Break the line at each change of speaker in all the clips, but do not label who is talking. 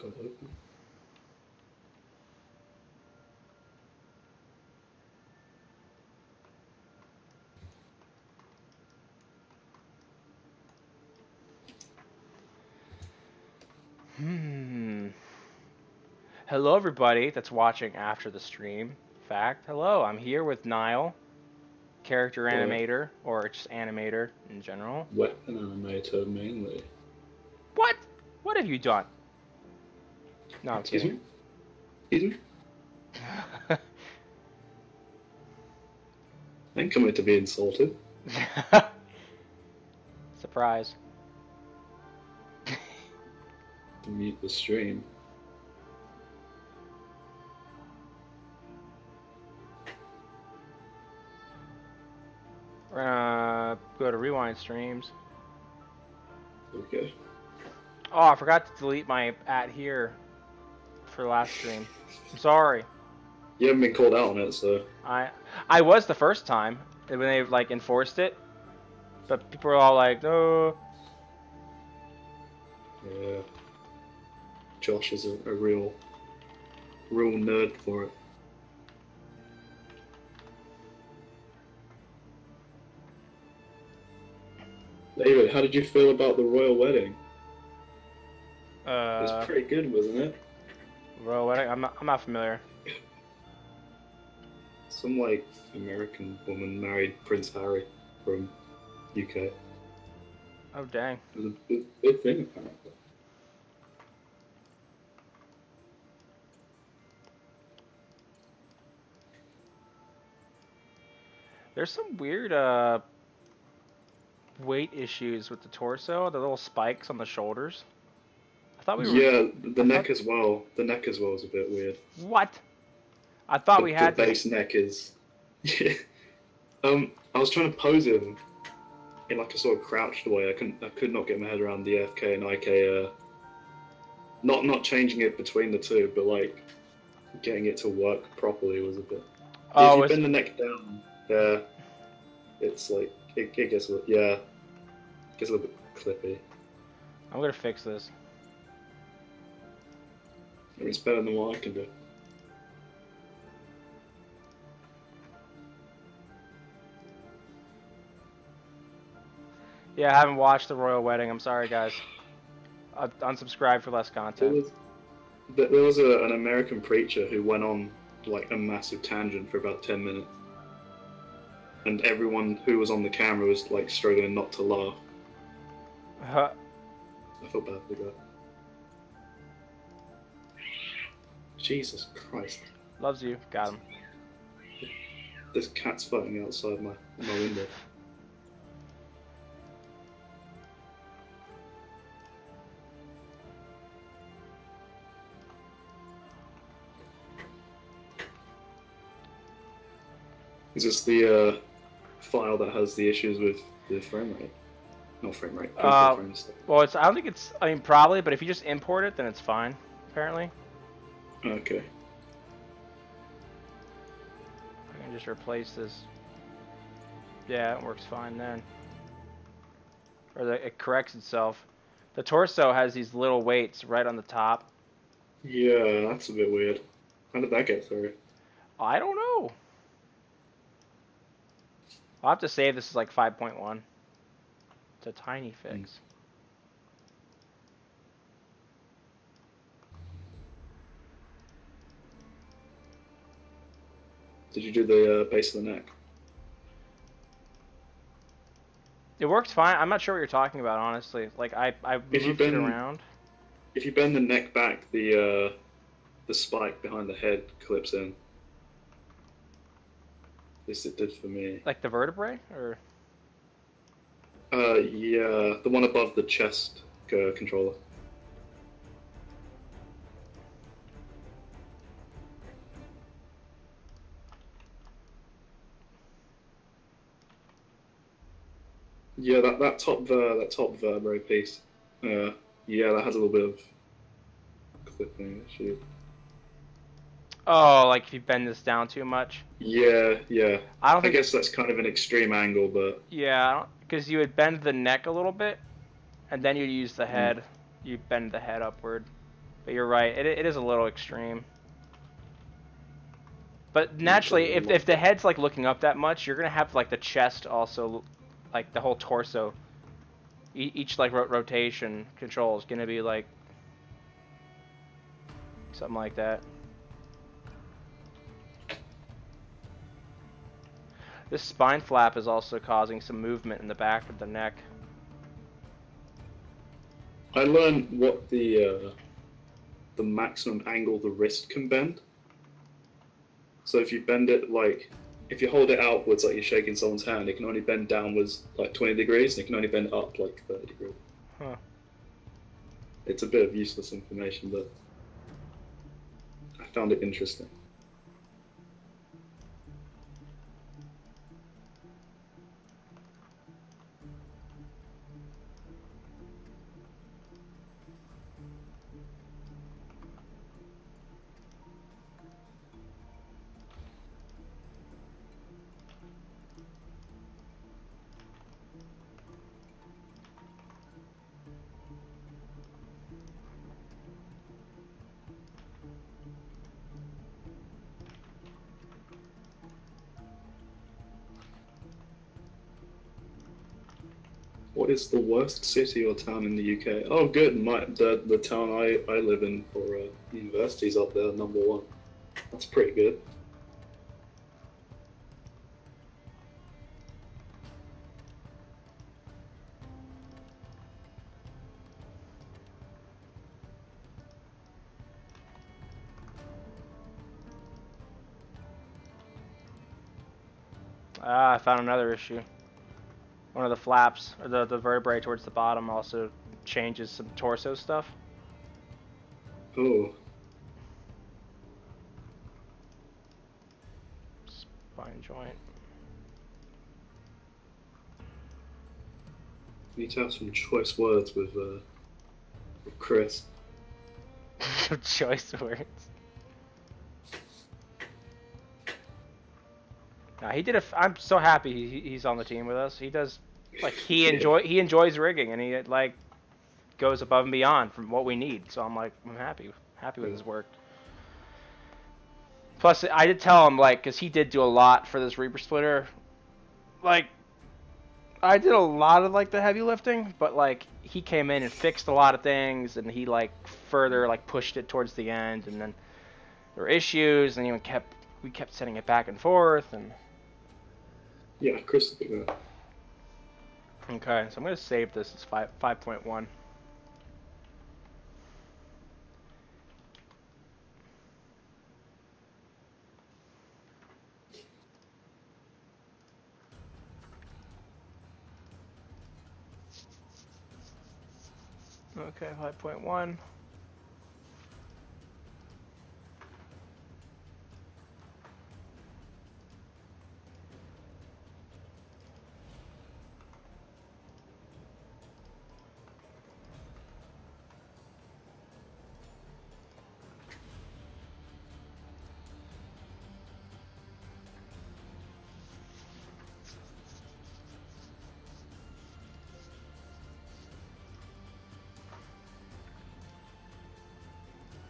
God open.
Hello, everybody that's watching after the stream. Hello, I'm here with Niall, character animator, or just animator in general.
Weapon animator mainly.
What? What have you done? No, I'm
Excuse
kidding.
me? Excuse me? I ain't coming to be insulted.
Surprise.
To mute the stream.
We're gonna go to rewind streams.
Okay.
Oh, I forgot to delete my @here for last stream. I'm sorry.
You haven't been called out on it, so...
I was the first time when they like enforced it, but people were all like, "No."
Yeah. Josh is a real nerd for it. David, how did you feel about the royal wedding? It was pretty good, wasn't it?
Royal wedding? I'm not familiar.
Some like American woman married Prince Harry from UK.
Oh dang.
It was a big thing apparently.
There's some weird weight issues with the torso, the little spikes on the shoulders. I thought we were...
Yeah, the neck as well. The neck as well is a bit weird.
What? I thought we had
the base neck is. Yeah. I was trying to pose him in like a sort of crouched way. I could not get my head around the FK and IK. Not changing it between the two, but like getting it to work properly was a bit.
Oh,
if you bend the neck down there, it's like it gets a little bit clippy.
I'm gonna fix this.
It's better than what I can do.
Yeah, I haven't watched the royal wedding. I'm sorry, guys. I've unsubscribed for less content.
There was an American preacher who went on like a massive tangent for about 10 minutes. And everyone who was on the camera was like struggling not to laugh. I felt bad for the guy. Jesus Christ.
Loves you. Got him.
This cat's fighting outside my window. Is this the file that has the issues with the frame rate? Not frame rate.
Well, I don't think it's. I mean, probably, but if you just import it, then it's fine. Apparently.
Okay.
I can just replace this. Yeah, it works fine then. Or it corrects itself. The torso has these little weights right on the top.
Yeah, that's a bit weird. How did that get through?
I don't know. I'll have to save this as like 5.1. It's a tiny fix.
Did you do the base of the neck?
It works fine. I'm not sure what you're talking about, honestly. Like I moved it around.
If you bend the neck back, the spike behind the head clips in. At least it did for me.
Like the vertebrae, or?
Yeah, the one above the chest controller. Yeah, that top vertebrae piece. Yeah, that has a little bit of clipping issue.
Oh, like if you bend this down too much?
Yeah. I guess that's kind of an extreme angle, but...
Yeah, because you would bend the neck a little bit, and then you'd use the head. You bend the head upward, But you're right, it is a little extreme. But naturally, if the head's like looking up that much, you're gonna have like the chest also, like the whole torso. Each like rotation control is gonna be like something like that. This spine flap is also causing some movement in the back of the neck.
I learned what the maximum angle the wrist can bend. So if you bend it like, if you hold it outwards like you're shaking someone's hand, it can only bend downwards like 20 degrees, and it can only bend up like 30 degrees.
Huh.
It's a bit of useless information, but I found it interesting. What is the worst city or town in the UK? Oh, good. The town I live in for university's up there, #1. That's pretty good.
Ah, I found another issue. One of the flaps, or the vertebrae towards the bottom, also changes some torso stuff.
Oh.
Spine joint.
You need to have some choice words with Chris.
Choice words. No, he did a. I'm so happy he's on the team with us. He does, like, he enjoys rigging, and he like goes above and beyond from what we need. So I'm like, I'm happy with his work. Plus, I did tell him, like, because he did do a lot for this Reaper splitter. Like, I did a lot of like the heavy lifting, but like he came in and fixed a lot of things, and he like further like pushed it towards the end, and then there were issues, and we kept sending it back and forth, and.
Yeah, Chris did that.
Okay, so I'm going to save this as 5.1. Okay, 5.1.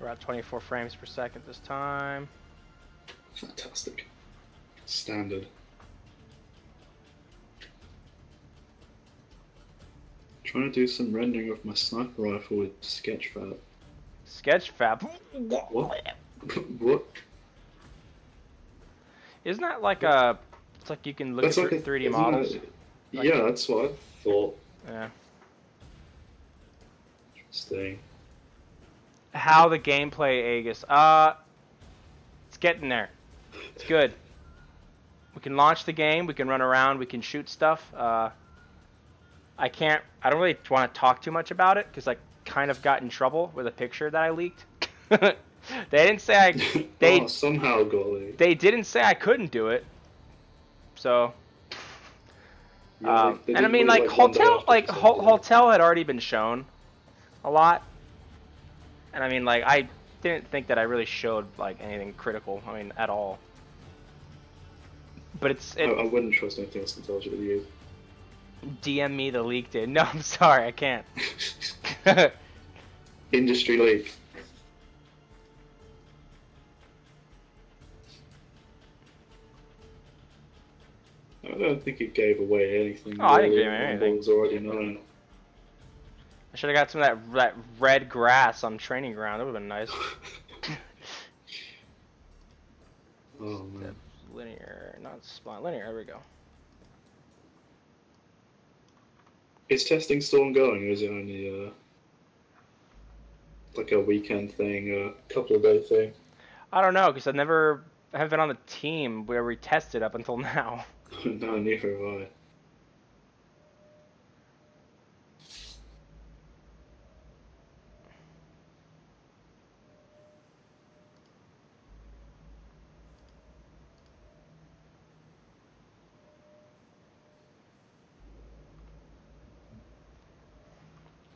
We're at 24 frames per second this time.
Fantastic. Standard. Trying to do some rendering of my sniper rifle with Sketchfab.
Sketchfab?
What? What?
Isn't that like a... It's like you can look
That's
at
like
3D models?
Like, yeah, that's what I thought.
Yeah.
Interesting.
How the gameplay, Aegis? It's getting there. It's good. We can launch the game, we can run around, we can shoot stuff. I don't really want to talk too much about it, because I kind of got in trouble with a picture that I leaked. They didn't say they
somehow got leaked.
They didn't say I couldn't do it. So...
Yeah,
and I mean, like, Hotel had already been shown a lot. And I mean, like, I didn't think that I really showed, like, anything critical, I mean, at all. But
I wouldn't trust anything else until you.
DM me the leak, dude. No, I'm sorry, I can't.
Industry leak. I don't think it gave away anything.
Oh, I didn't
really.
give away
What
anything.
was already known.
I should have got some of that red grass on training ground. That would have been nice.
Oh man.
Linear, not spline. Linear. There we go.
Is testing still ongoing, or is it only like a weekend thing, a couple of day thing?
I don't know, because I haven't been on the team where we tested up until now.
No, neither have I.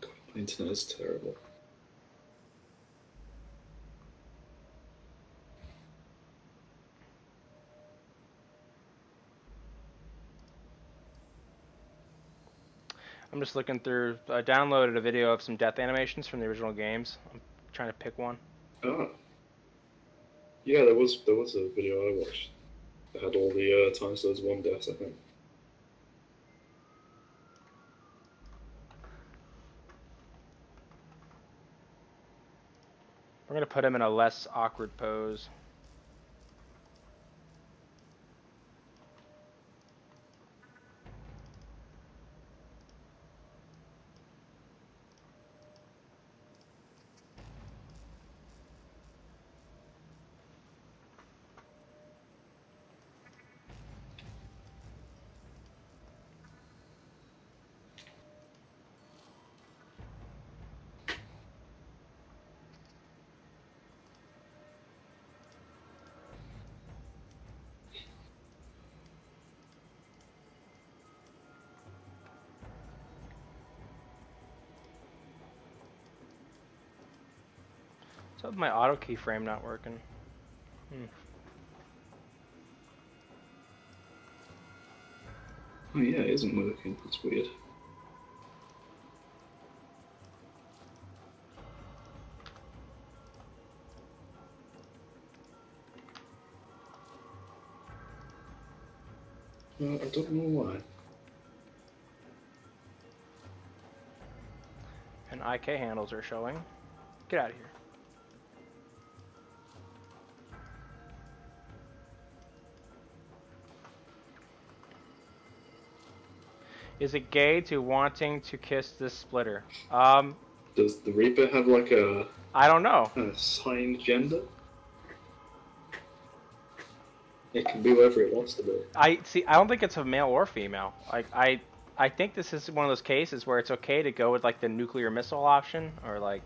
God, my internet is terrible.
I'm just looking through. I downloaded a video of some death animations from the original games. I'm trying to pick one.
Ah. Yeah, there was a video I watched that had all the times there was one death, I think.
We're gonna put him in a less awkward pose. So my auto keyframe not working.
Oh yeah, it isn't working. That's weird. I don't know why.
And IK handles are showing. Get out of here. Is it gay to wanting to kiss this splitter?
Does the Reaper have like a
I don't know.
assigned gender? It can be whatever it wants to be.
I don't think it's a male or female. Like I think this is one of those cases where it's okay to go with like the nuclear missile option or like.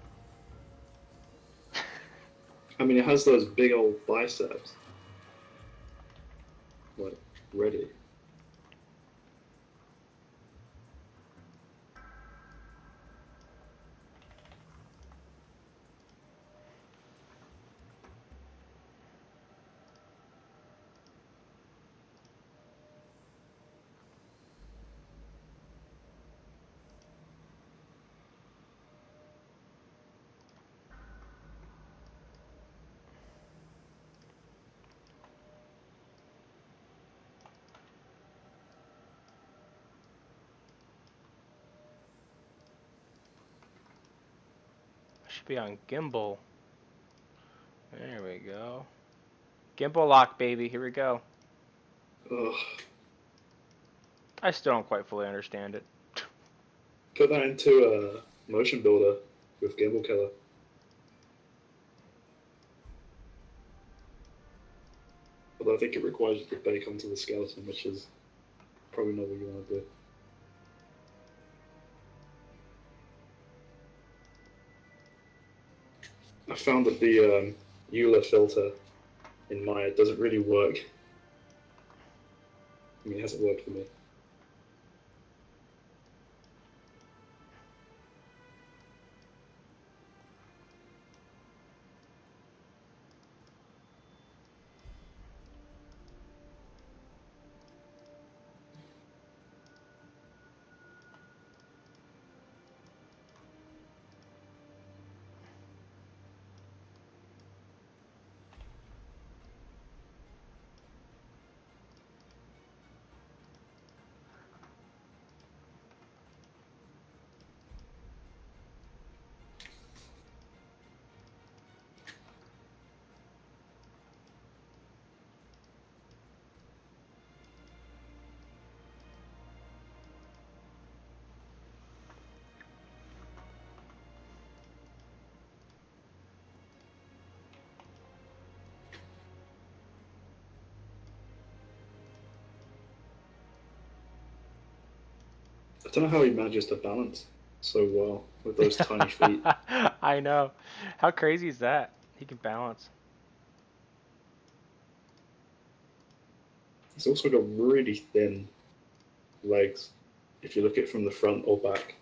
I mean, it has those big old biceps. Like, ready.
Should be on gimbal. There we go. Gimbal lock, baby. Here we go.
Ugh.
I still don't quite fully understand it.
Put that into a motion builder with gimbal killer. Although I think it requires you to bake onto the skeleton, which is probably not what you want to do. I found that the Euler filter in Maya doesn't really work. I mean, it hasn't worked for me. I don't know how he manages to balance so well with those tiny feet.
I know. How crazy is that? He can balance.
He's also got really thin legs, if you look at it from the front or back.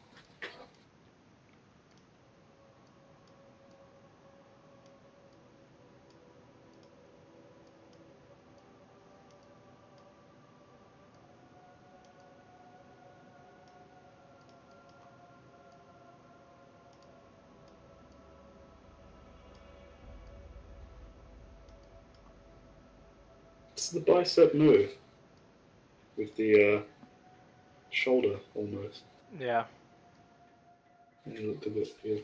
It's the bicep move with the shoulder almost.
Yeah.
And it looked a bit weird.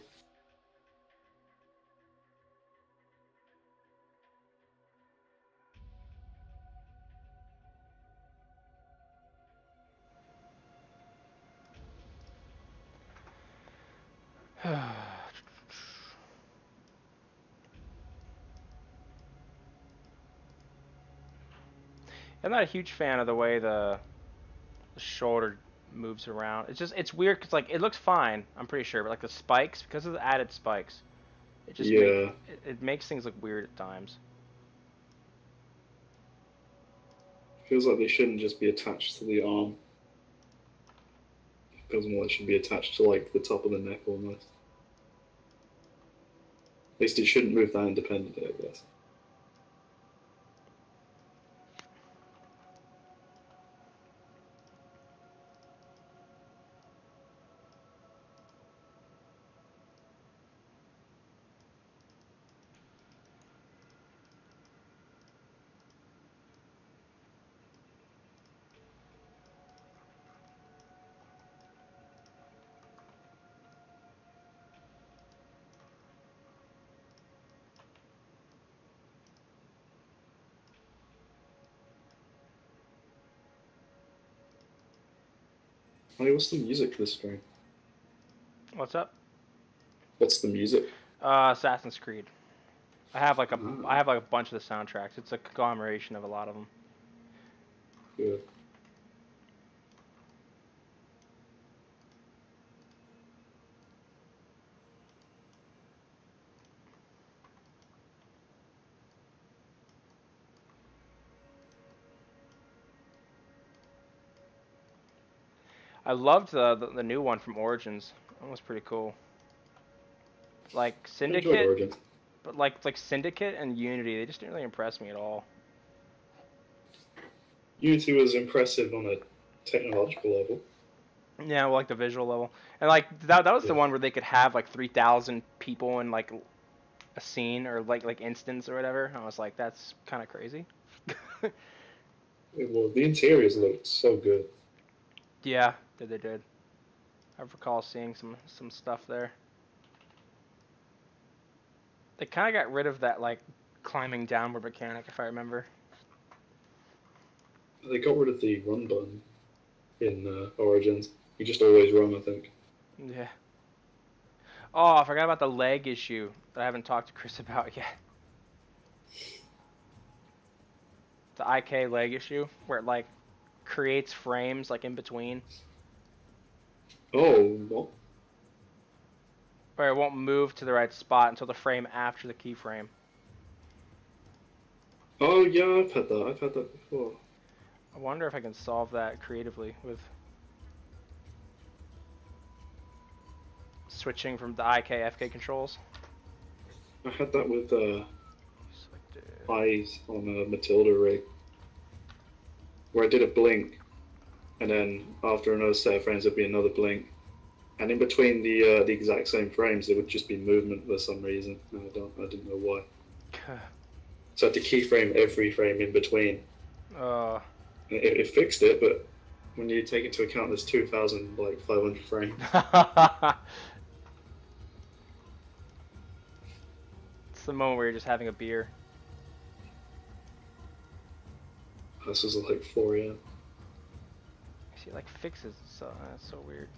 I'm not a huge fan of the way the shoulder moves around. It's weird because like it looks fine, I'm pretty sure, but like the spikes, because of the added spikes, it just
Yeah.
it makes things look weird at times.
Feels like they shouldn't just be attached to the arm. It feels more like it should be attached to like the top of the neck almost. At least it shouldn't move that independently, I guess. Hey, what's the music for this stream?
What's up?
What's the music?
Assassin's Creed. I have like
Ah,
I have like a bunch of the soundtracks. It's a conglomeration of a lot of them.
good.
I loved the new one from Origins. That was pretty cool. Like
I enjoyed
Syndicate,
Origins.
but like Syndicate and Unity, they just didn't really impress me at all.
Unity was impressive on a technological level.
Yeah, well, like the visual level, and like that was the
Yeah.
one where they could have like 3,000 people in like a scene or like instance or whatever. I was like, that's kind of crazy.
Well, the interiors looked so good.
Yeah, they did. I recall seeing some stuff there. They kind of got rid of that like climbing downward mechanic, if I remember.
They got rid of the run button in Origins. You just always run, I think.
Yeah. Oh, I forgot about the leg issue that I haven't talked to Chris about yet. The IK leg issue, where it like creates frames like in between,
Oh, what?
where it won't move to the right spot until the frame after the keyframe.
Oh, yeah, I've had that. I've had that before.
I wonder if I can solve that creatively with switching from the IK FK controls.
I had that with
Selected.
eyes on a Matilda rig, where I did a blink, and then after another set of frames, there'd be another blink, and in between the exact same frames, there would just be movement for some reason. And I didn't know why. So I had to keyframe every frame in between. It fixed it, but when you take into account there's 2,500 frames.
It's the moment where you're just having a beer.
This was like 4 a.m.
See, like fixes, so that's so weird.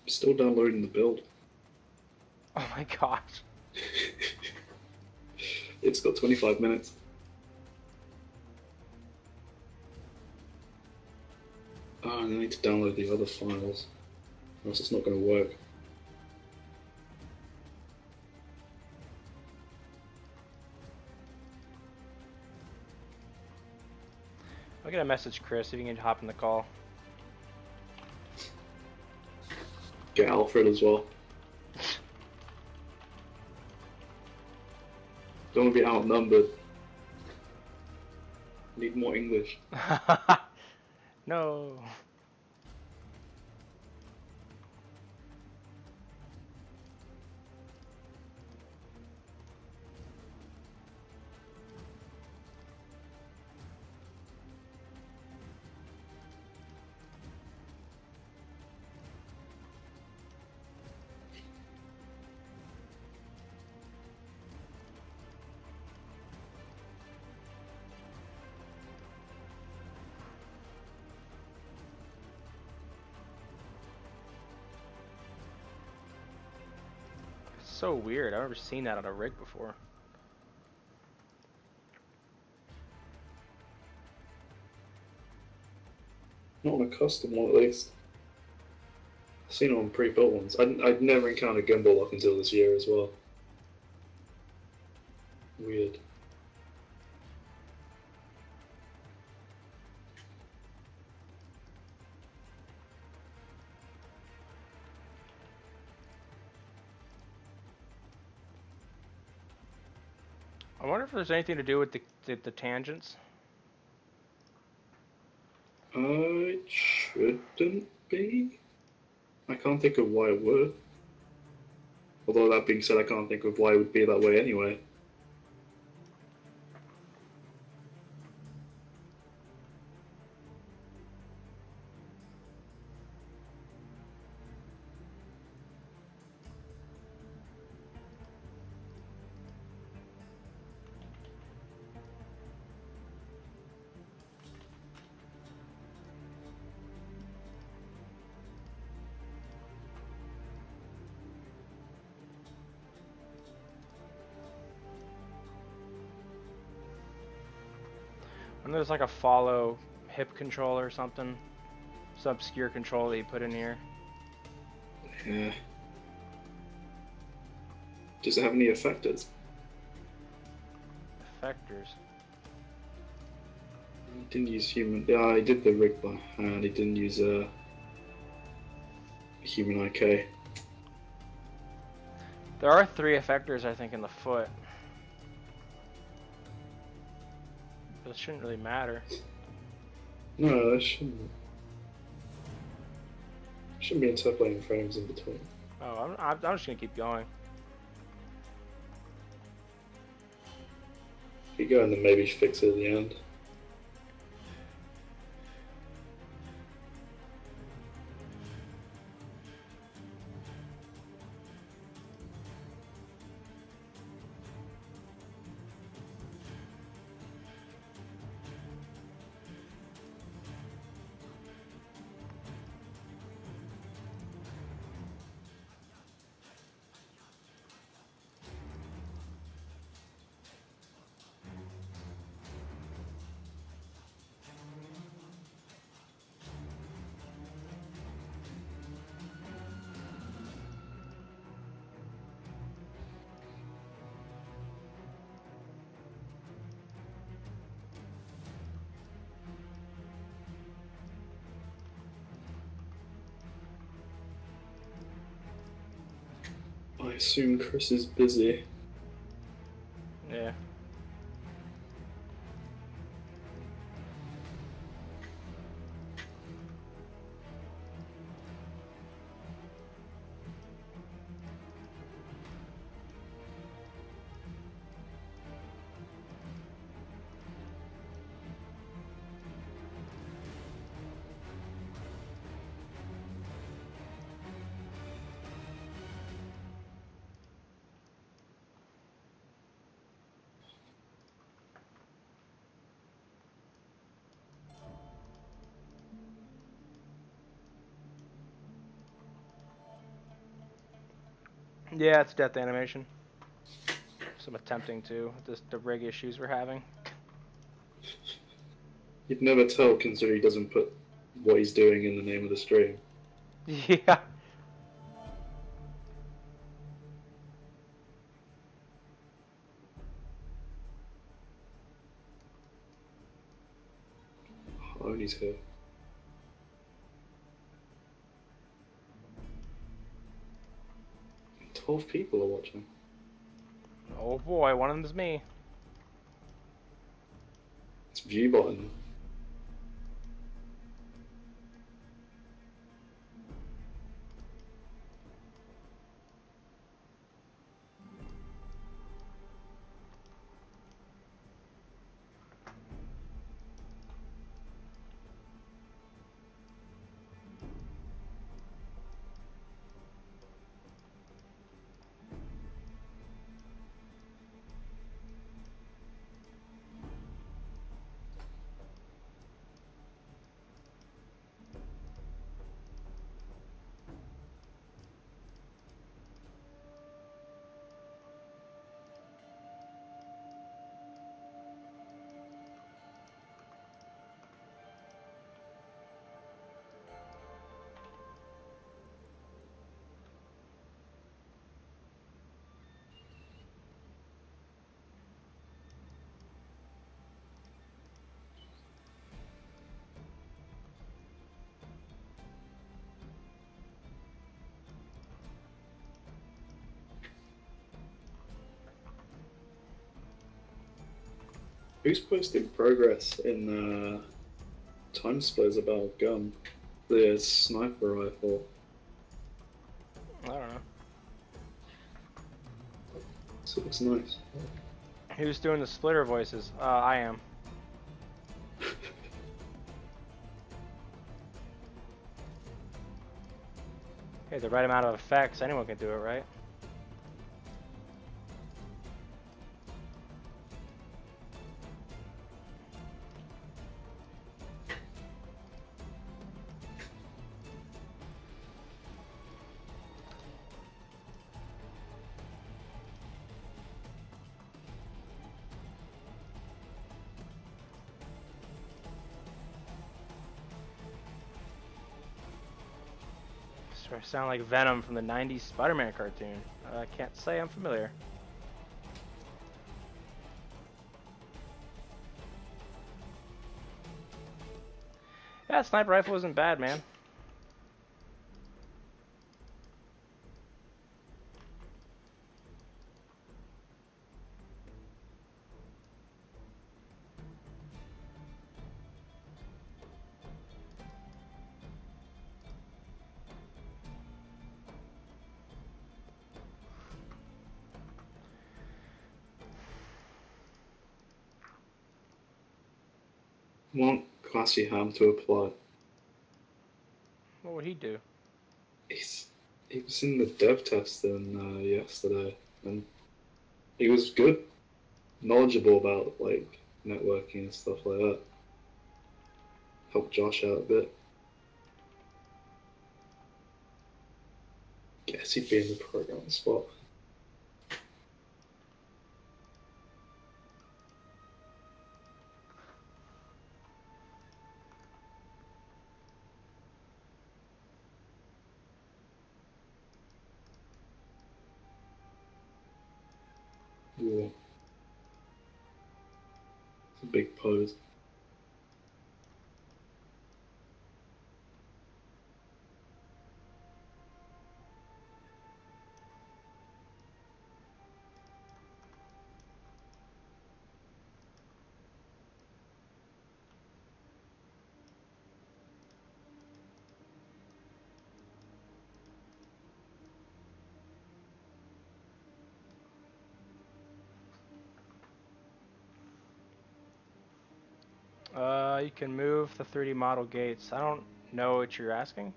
Still downloading the build.
Oh my gosh.
It's got 25 minutes. Oh, and I need to download the other files, or else it's not going to work.
I'm gonna message Chris if you can hop in the call.
Get Alfred as well. Don't want to be outnumbered. Need more English.
No. So weird. I've never seen that on a rig before.
Not on a custom one, at least. I've seen it on pre-built ones. I'd never encountered gimbal up until this year as well. Weird.
I wonder if there's anything to do with the tangents.
It shouldn't be. I can't think of why it would. Although that being said, I can't think of why it would be that way anyway.
And there's like a follow hip control or something. Some obscure control that you put in here.
Yeah. Does it have any effectors?
Effectors.
I didn't use human. Yeah, I did the rig by hand. I didn't use a human IK.
There are 3 effectors, I think, in the foot. But it shouldn't really matter.
No, that shouldn't. Shouldn't be interpolating frames in between.
Oh, I'm just gonna keep going.
Keep going, then maybe fix it at the end. I assume Chris is busy.
Yeah. Yeah, it's death animation. So I'm attempting to, just the rig issues we're having.
You'd never tell considering he doesn't put what he's doing in the name of the stream.
Yeah.
Oh, and he's here. "12 people are watching."
Oh boy, one of them is me.
It's view button. Who's posting progress in time splitters about gun? The sniper rifle.
I don't know.
This looks nice.
Who's doing the splitter voices? I am. Hey, the right amount of effects, anyone can do it, right? I sound like Venom from the 90s Spider-Man cartoon. I can't say I'm familiar. Yeah, sniper rifle isn't bad, man.
Want Classy Ham to apply.
What would he do?
He was in the dev testing yesterday, and he was good, knowledgeable about like networking and stuff like that. Helped Josh out a bit. Guess he'd be in the program spot. Yeah. It's a big pose.
You can move the 3D model gates. I don't know what you're asking.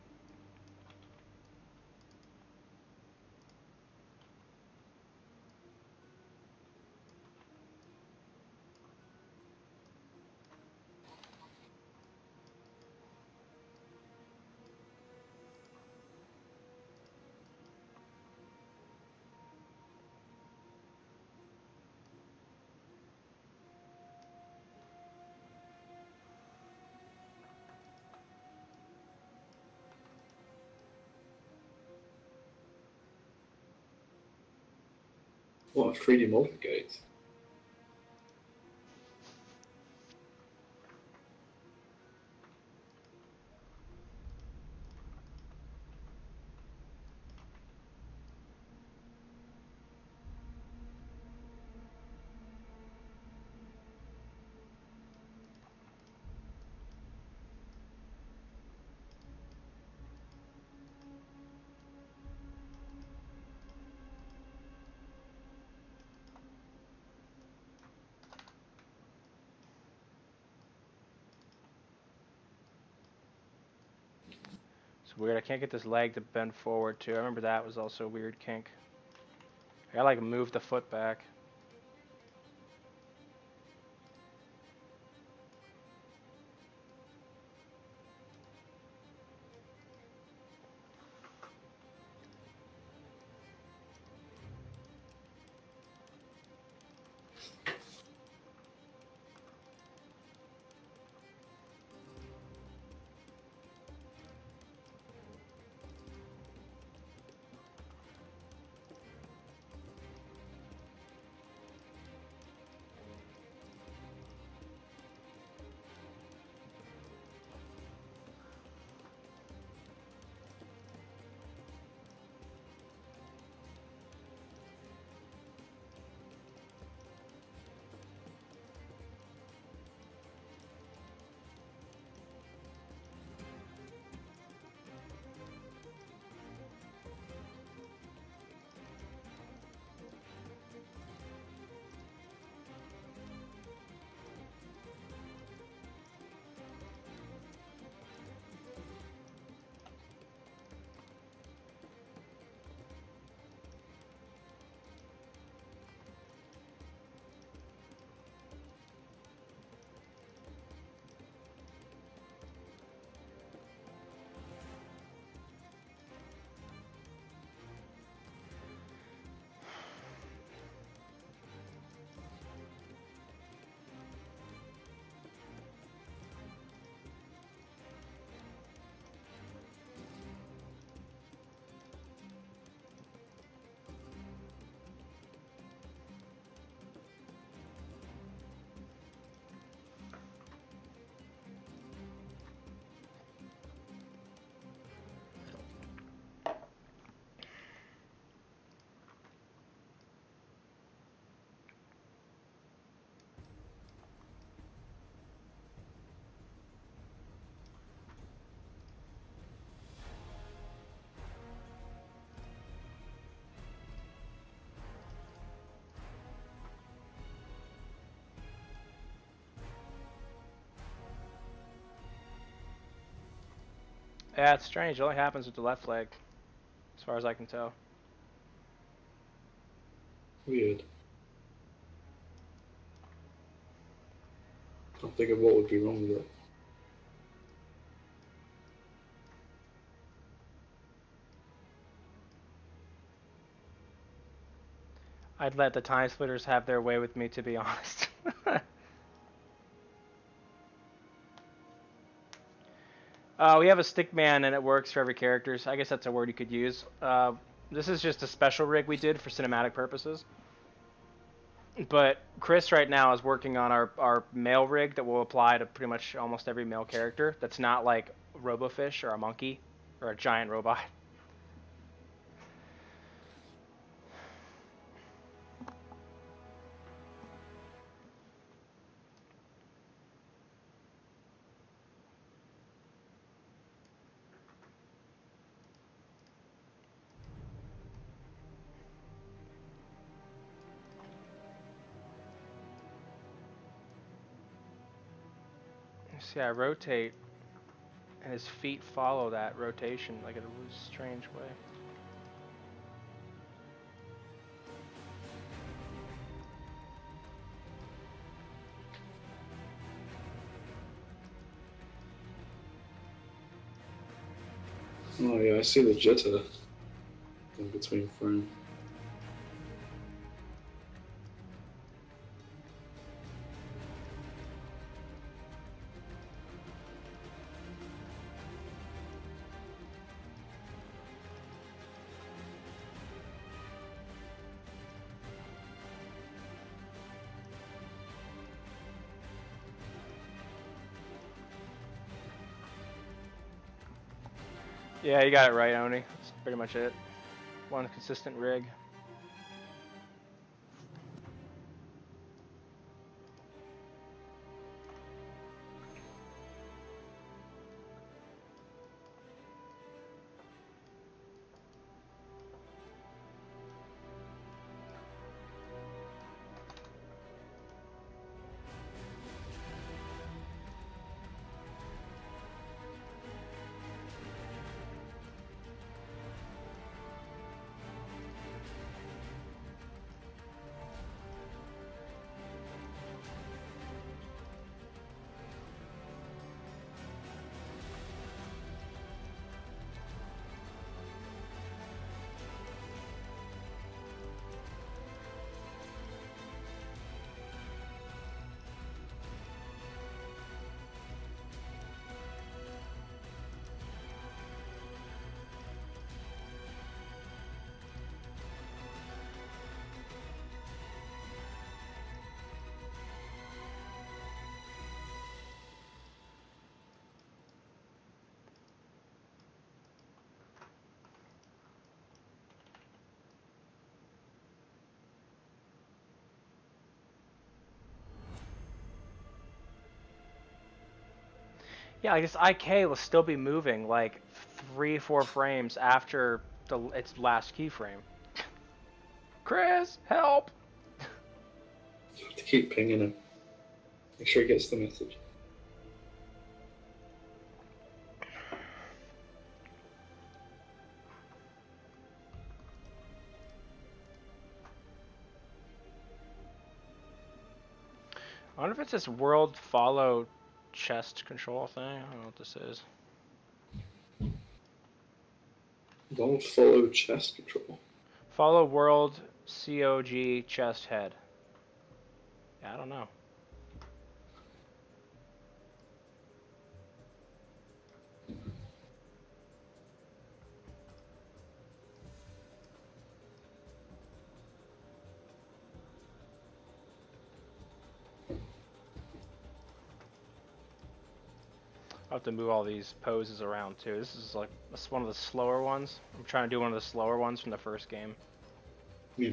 What a 3D multi-gate.
It's weird. I can't get this leg to bend forward too. I remember that was also a weird kink. I gotta like move the foot back. Yeah, it's strange. It only happens with the left leg, as far as I can tell.
Weird. Can't think of what would be wrong with it.
I'd let the time splitters have their way with me, to be honest. We have a stick man, and it works for every character. So I guess that's a word you could use. This is just a special rig we did for cinematic purposes. But Chris right now is working on our male rig that will apply to pretty much almost every male character that's not like Robofish or a monkey or a giant robot. See, I rotate, and his feet follow that rotation like in a really strange way.
Oh yeah, I see the jitter in between frame.
Yeah, you got it right, Oni. That's pretty much it. One consistent rig. Yeah, I guess IK will still be moving like 3-4 frames after its last keyframe. Chris, help!
You have to keep pinging him. Make sure he gets the message.
I wonder if it's this world follow chest control thing. I don't know what this is.
Don't follow chest control.
Follow world COG chest head. Yeah, I don't know. I'll have to move all these poses around too. This is one of the slower ones. I'm trying to do one of the slower ones from the first game.
Yeah.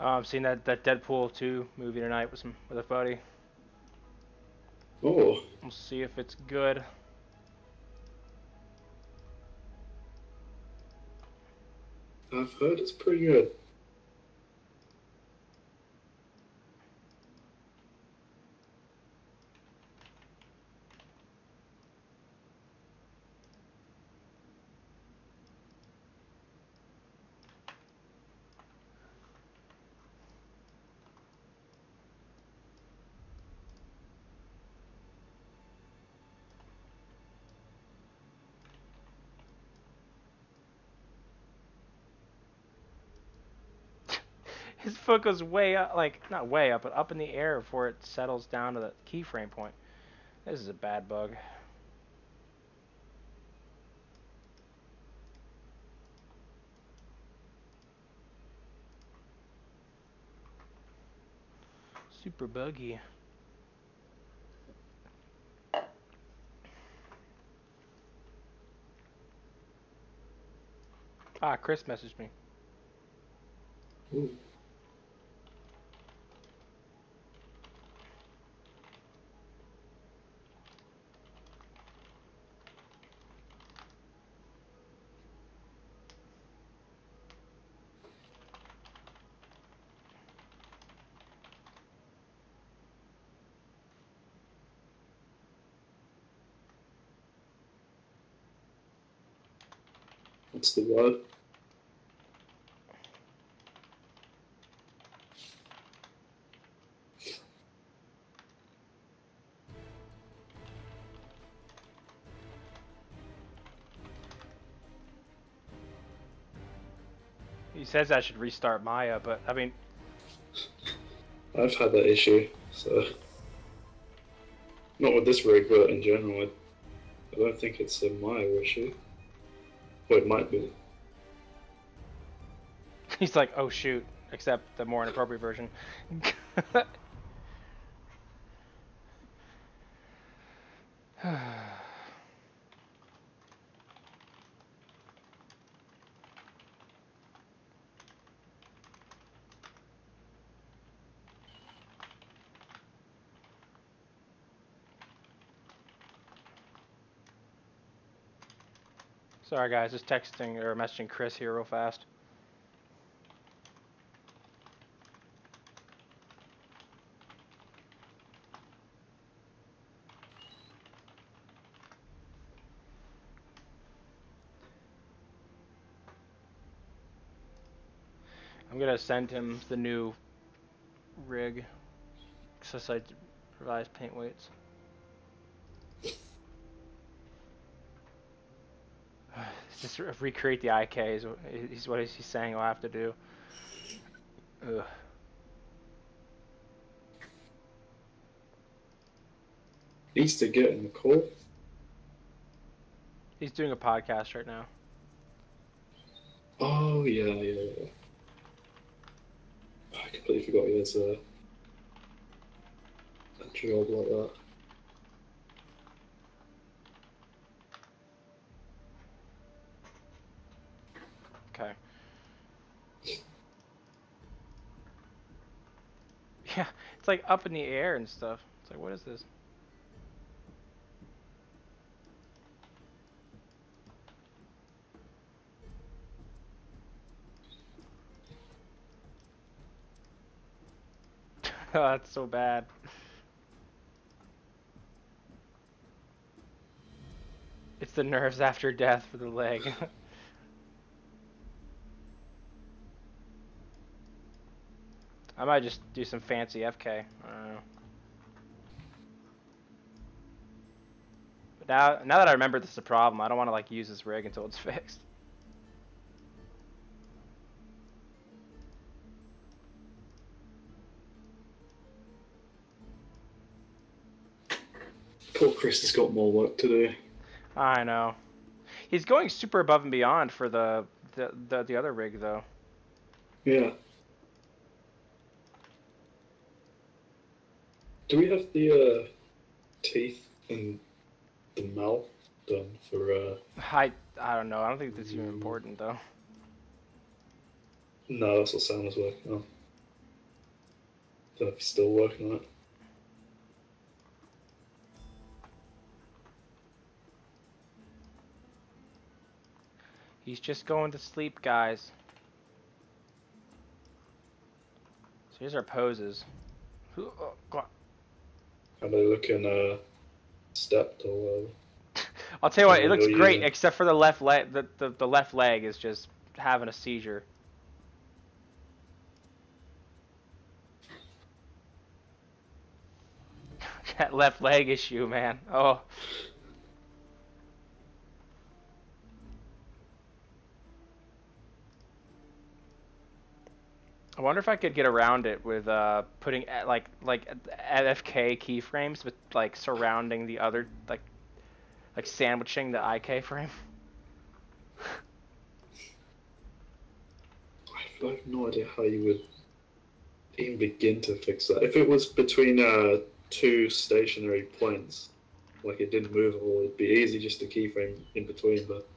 I'm seeing that Deadpool 2 movie tonight with a buddy.
Oh.
We'll see if it's good.
I've heard it's pretty good.
His foot goes way up, like, not way up, but up in the air before it settles down to the keyframe point. This is a bad bug. Super buggy. Ah, Chris messaged me.
Ooh. What's the word?
He says I should restart Maya, but I mean,
I've had that issue, so not with this rig, but in general, I don't think it's a Maya issue. Well, it might be.
he's like, oh shoot, except the more inappropriate version. Sorry guys, just texting or messaging Chris here real fast. I'm gonna send him the new rig, since I revised paint weights. Just recreate the IK is what he's saying I'll have to do. Ugh.
Needs to get in the call.
He's doing a podcast right now.
Oh yeah. I completely forgot he has a job like that.
Okay. Yeah, it's like up in the air and stuff. It's like, what is this? Oh, that's so bad. It's the nerves after death for the leg. I might just do some fancy FK. I don't know. But now that I remember this is a problem, I don't want to like use this rig until it's fixed.
Poor Chris has got more work to do.
I know. He's going super above and beyond for the other rig though.
Yeah. Do we have the teeth and the mouth done for
I don't know. I don't think that's even important though.
No, that's what Sam was working on. Don't know if he's still working on it.
He's just going to sleep, guys. So here's our poses. Oh, God.
Are they looking stepped or
I'll tell you what, it looks great except for the left leg. The left leg is just having a seizure. That left leg issue, man. Oh. I wonder if I could get around it with putting like FK keyframes, but like surrounding the other like sandwiching the IK frame.
I have no idea how you would even begin to fix that? If it was between two stationary points, like it didn't move at all, it'd be easy just to keyframe in between, but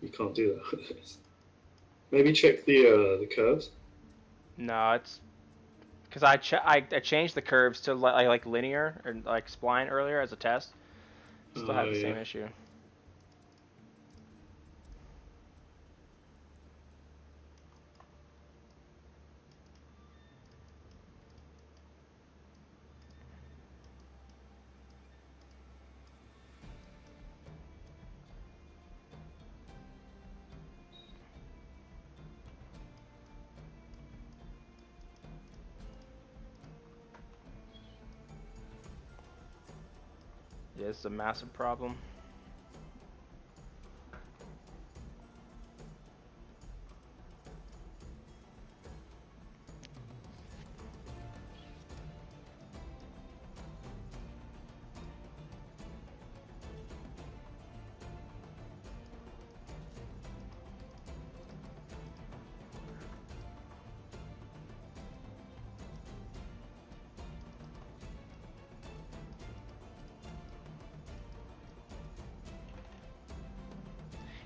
you can't do that. Maybe check the curves.
No, it's because I changed the curves to like linear or like spline earlier as a test. Still had the
Yeah.
same issue. Yeah, this is a massive problem.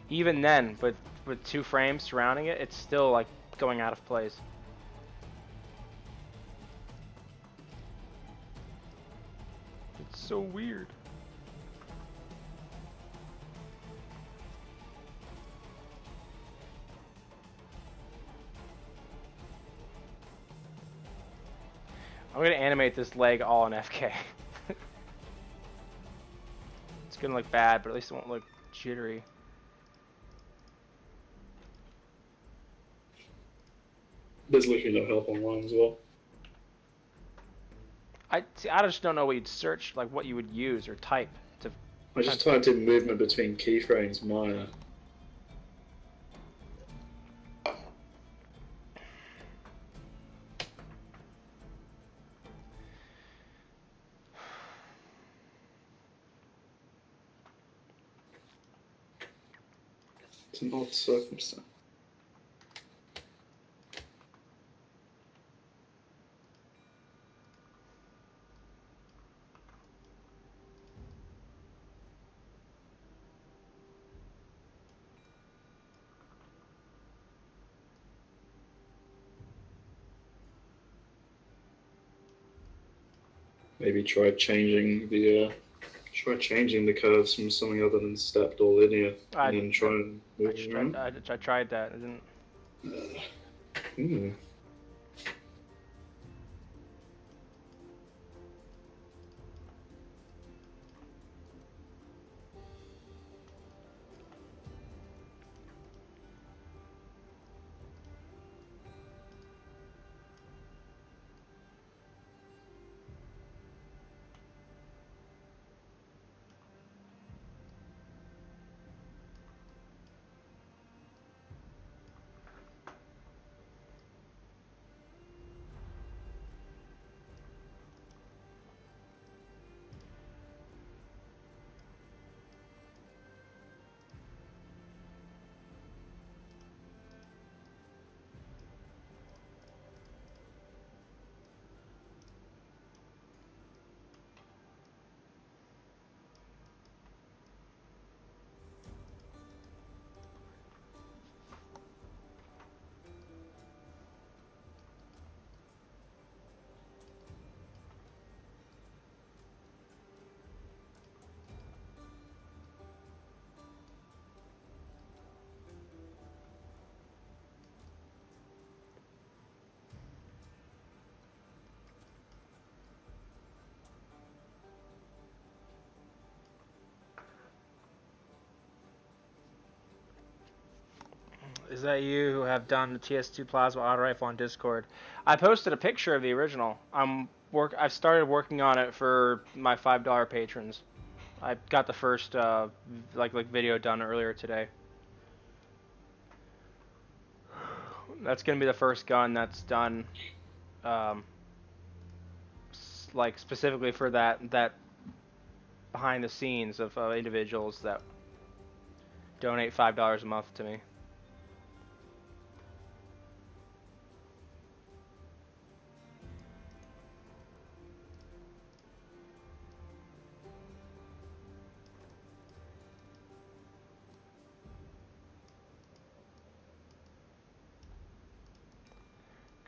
Even then, with 2 frames surrounding it, it's still like going out of place. It's so weird. I'm gonna animate this leg all in FK. It's gonna look bad, but at least it won't look jittery.
There's literally no help online as well.
I just don't know what you'd search, like what you would use or type to.
I just typed in movement between keyframes minor. It's an odd circumstance. Maybe try changing the curves from something other than stepped or linear, and then try and move them around.
I tried that. I didn't. Is that you who have done the TS2 Plasma Auto Rifle on Discord? I posted a picture of the original. I've started working on it for my $5 patrons. I got the first like video done earlier today. That's gonna be the first gun that's done, like specifically for that behind the scenes of individuals that donate $5 a month to me.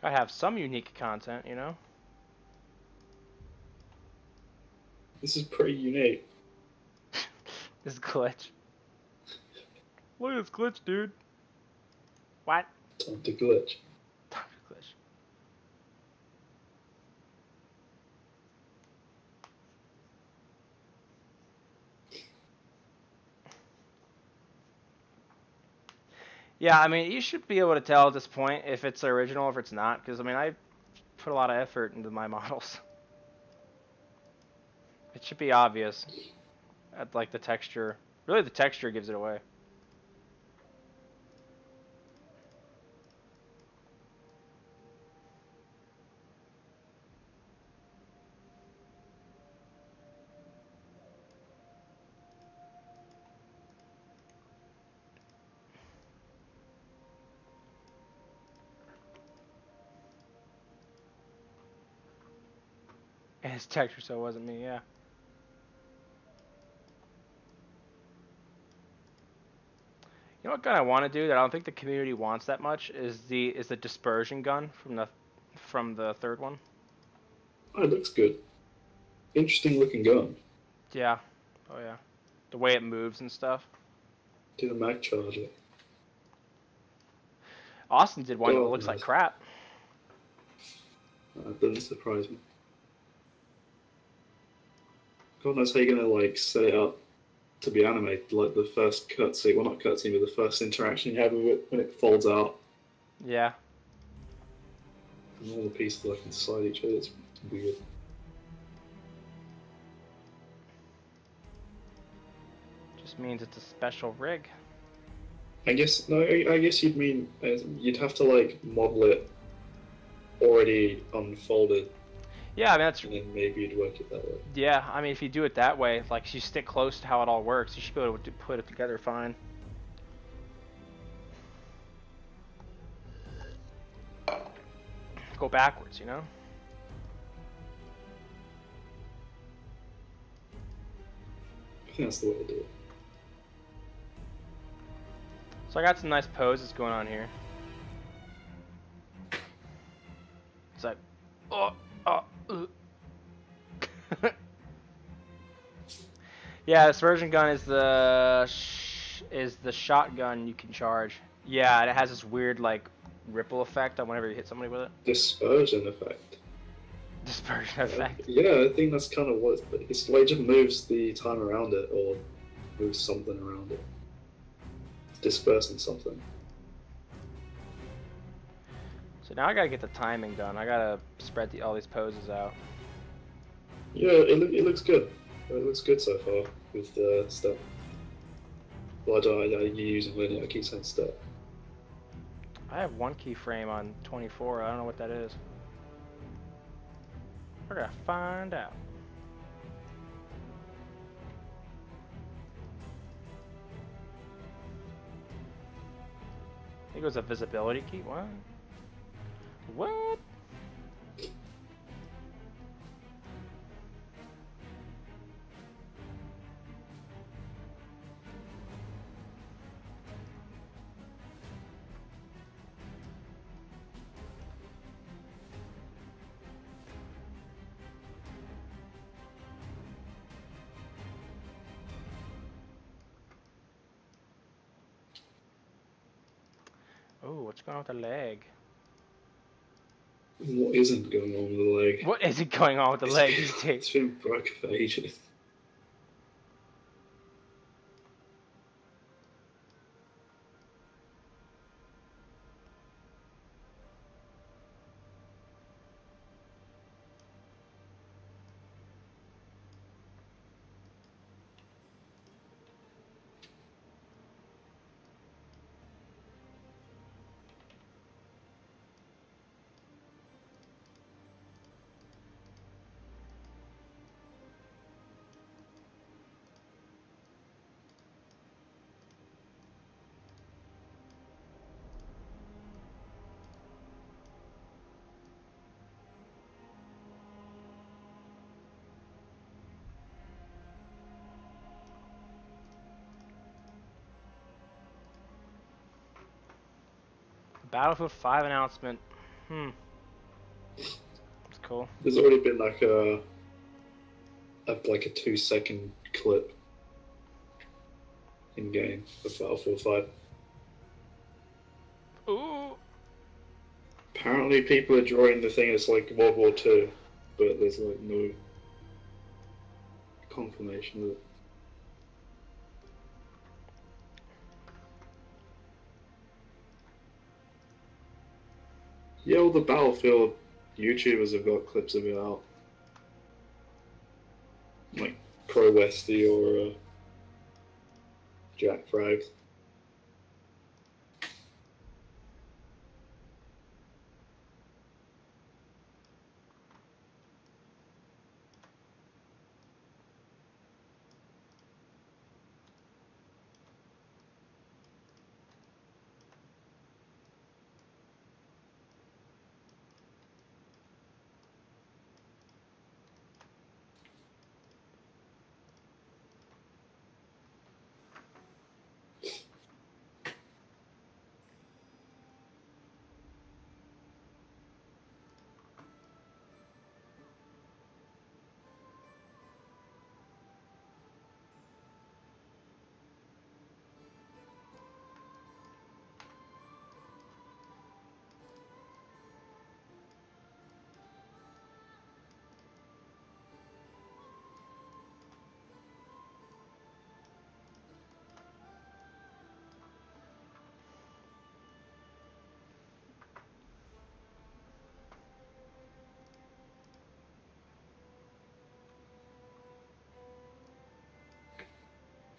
I have some unique content, you know?
This is pretty unique.
This glitch. Look at this glitch, dude. What?
Time to glitch.
Glitch. Yeah, I mean, you should be able to tell at this point if it's original or if it's not, because, I mean, I put a lot of effort into my models. It should be obvious at, like, the texture. Really, the texture gives it away. And it's texture, so it wasn't me, yeah. You know what gun I want to do that I don't think the community wants that much is the dispersion gun from the third one.
Oh, it looks good. Interesting looking gun.
Yeah. Oh yeah. The way it moves and stuff.
Do the mag charger.
Austin did one that
God,
looks like
nice.
crap.
That doesn't surprise me. God knows how you're gonna like set it up to be animated, like the first cutscene. Well, not cutscene, but the first interaction you have with it when it folds out.
Yeah.
And all the pieces like inside each other. It's weird.
Just means it's a special rig.
I guess no. I guess you'd mean you'd have to like model it already unfolded.
Yeah, I mean that's.
And then maybe you'd work it that way.
Yeah, I mean if you do it that way, like if you stick close to how it all works, you should be able to put it together fine. Go backwards, you know.
I think that's the way to do it.
So I got some nice poses going on here. It's like, yeah, this version gun is the shotgun you can charge. Yeah, and it has this weird like ripple effect on whenever you hit somebody with it.
Dispersion effect.
Dispersion effect.
Yeah, I think that's kind of what it's the way it just moves the time around it or moves something around it. It's dispersing something.
So now I gotta get the timing done. I gotta spread all these poses out.
Yeah, it looks good. It looks good so far with the step. Well, I don't know, you're using linear, I keep saying step.
I have one keyframe on 24. I don't know what that is. We're gonna find out. I think it was a visibility key. What? What? Oh, what's going on with the leg?
What isn't going on with the leg?
What isn't going on with the leg?
It's been broken for ages.
Battlefield 5 announcement. It's cool.
There's already been like a 2-second clip in game of Battlefield 5.
Ooh.
Apparently, people are drawing the thing as like World War II, but there's like no confirmation of it. Yeah, all the Battlefield YouTubers have got clips of it out. Like Pro Westy or Jack Frags.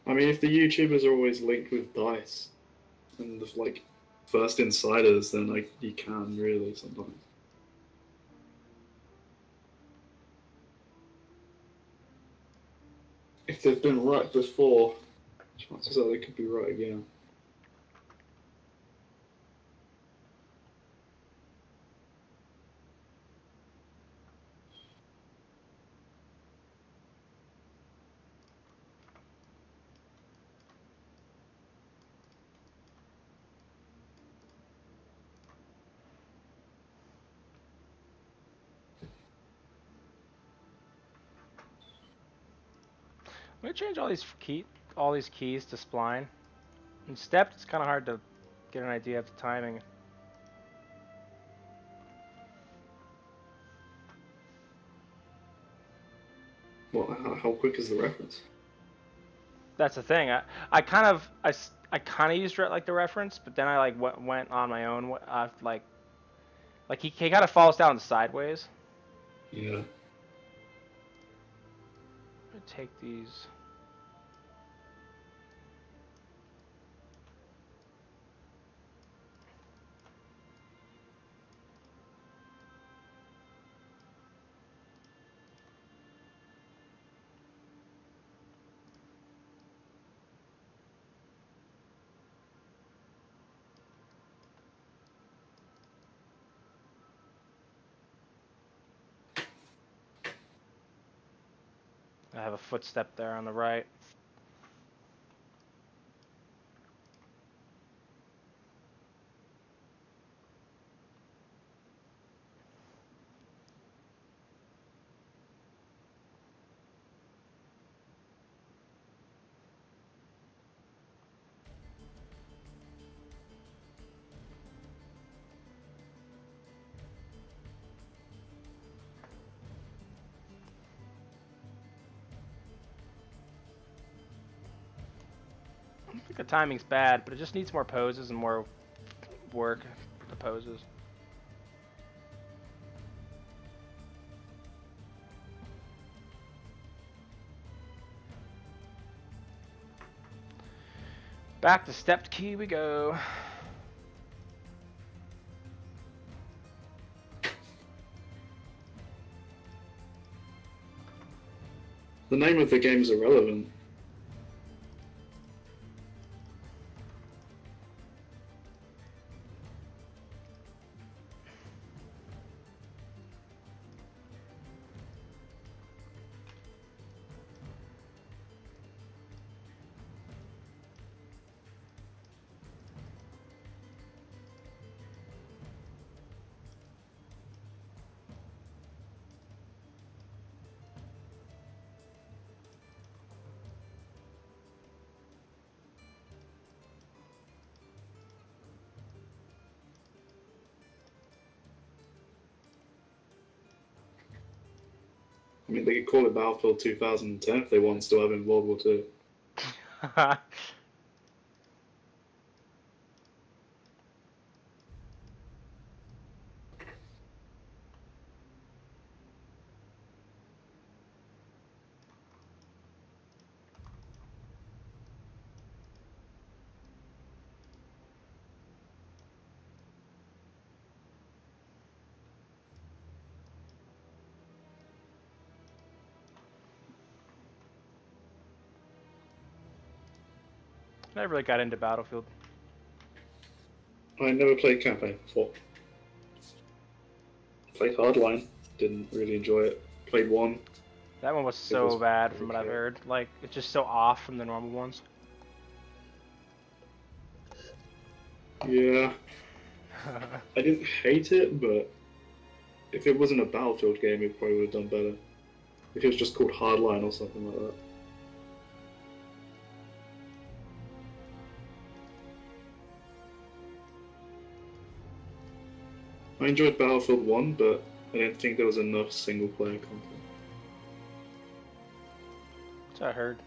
I mean, if the YouTubers are always linked with DICE and the like first insiders, then like you can really sometimes. If they've been right before, chances are they could be right again.
I'm gonna change all these keys to spline. In stepped, it's kind of hard to get an idea of the timing.
Well, how quick is the reference?
That's the thing. I kind of used it like the reference, but then I like went on my own. Like he kind of falls down sideways.
Yeah.
I'm gonna take these. I have a footstep there on the right. I think the timing's bad, but it just needs more poses and more work. The poses. Back to stepped key we go.
The name of the game is irrelevant. I mean, they could call it Battlefield 2010 if they want, still having World War II.
I never really got into Battlefield.
I never played campaign before. Played Hardline, didn't really enjoy it. Played one.
That one was so bad from what I've heard. Like, it's just so off from the normal ones.
Yeah. I didn't hate it, but if it wasn't a Battlefield game, it probably would have done better. If it was just called Hardline or something like that. I enjoyed Battlefield 1, but I didn't think there was enough single-player content.
That's what I heard.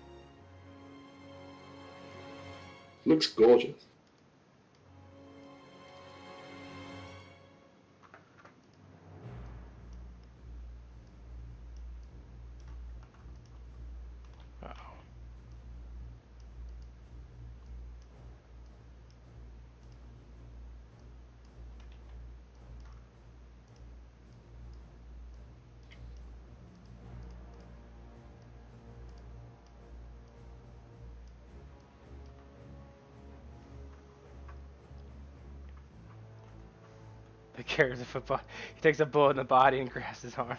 Looks gorgeous.
Uh-oh. He carries a football. He takes a bullet in the body and grabs his arm.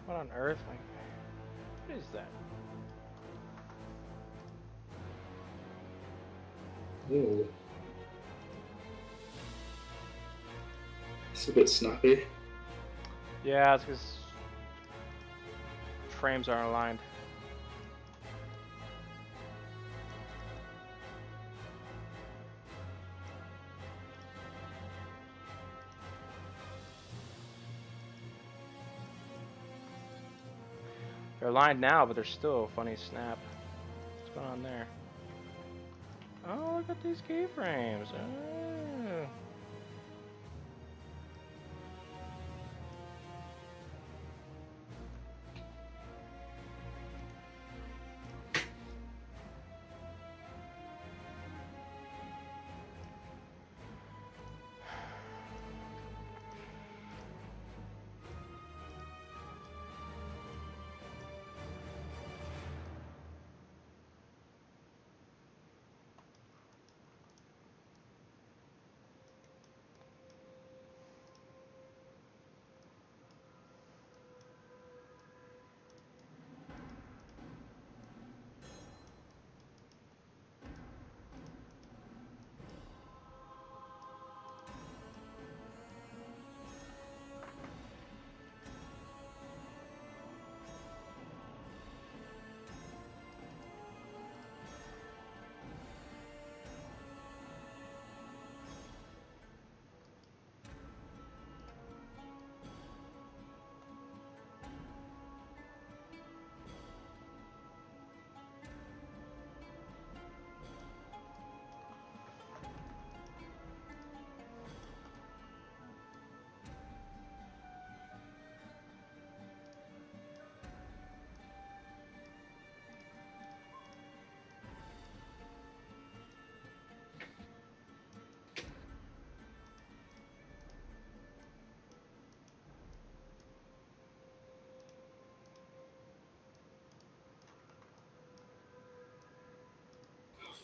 What on earth? Like, what is that?
Ooh. It's a bit snappy.
Yeah, it's because frames aren't aligned. They're aligned now, but there's still a funny snap. What's going on there? Oh, look at these keyframes. Oh.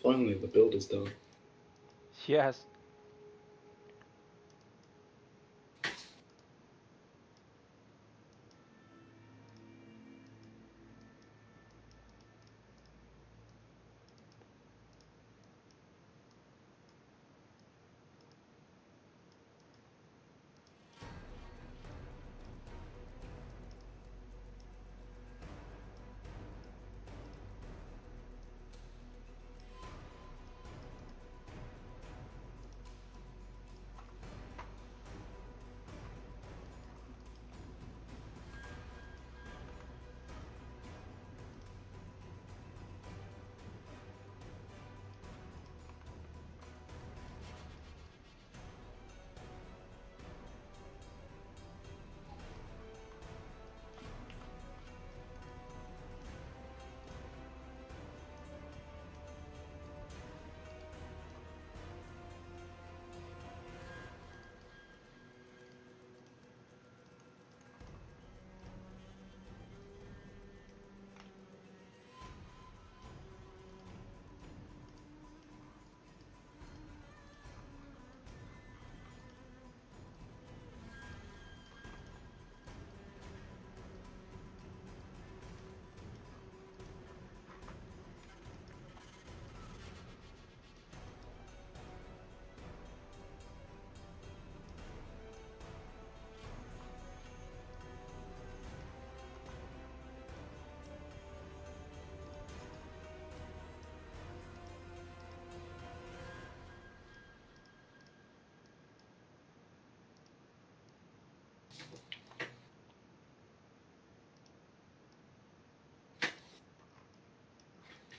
Finally, the build is done.
Yes.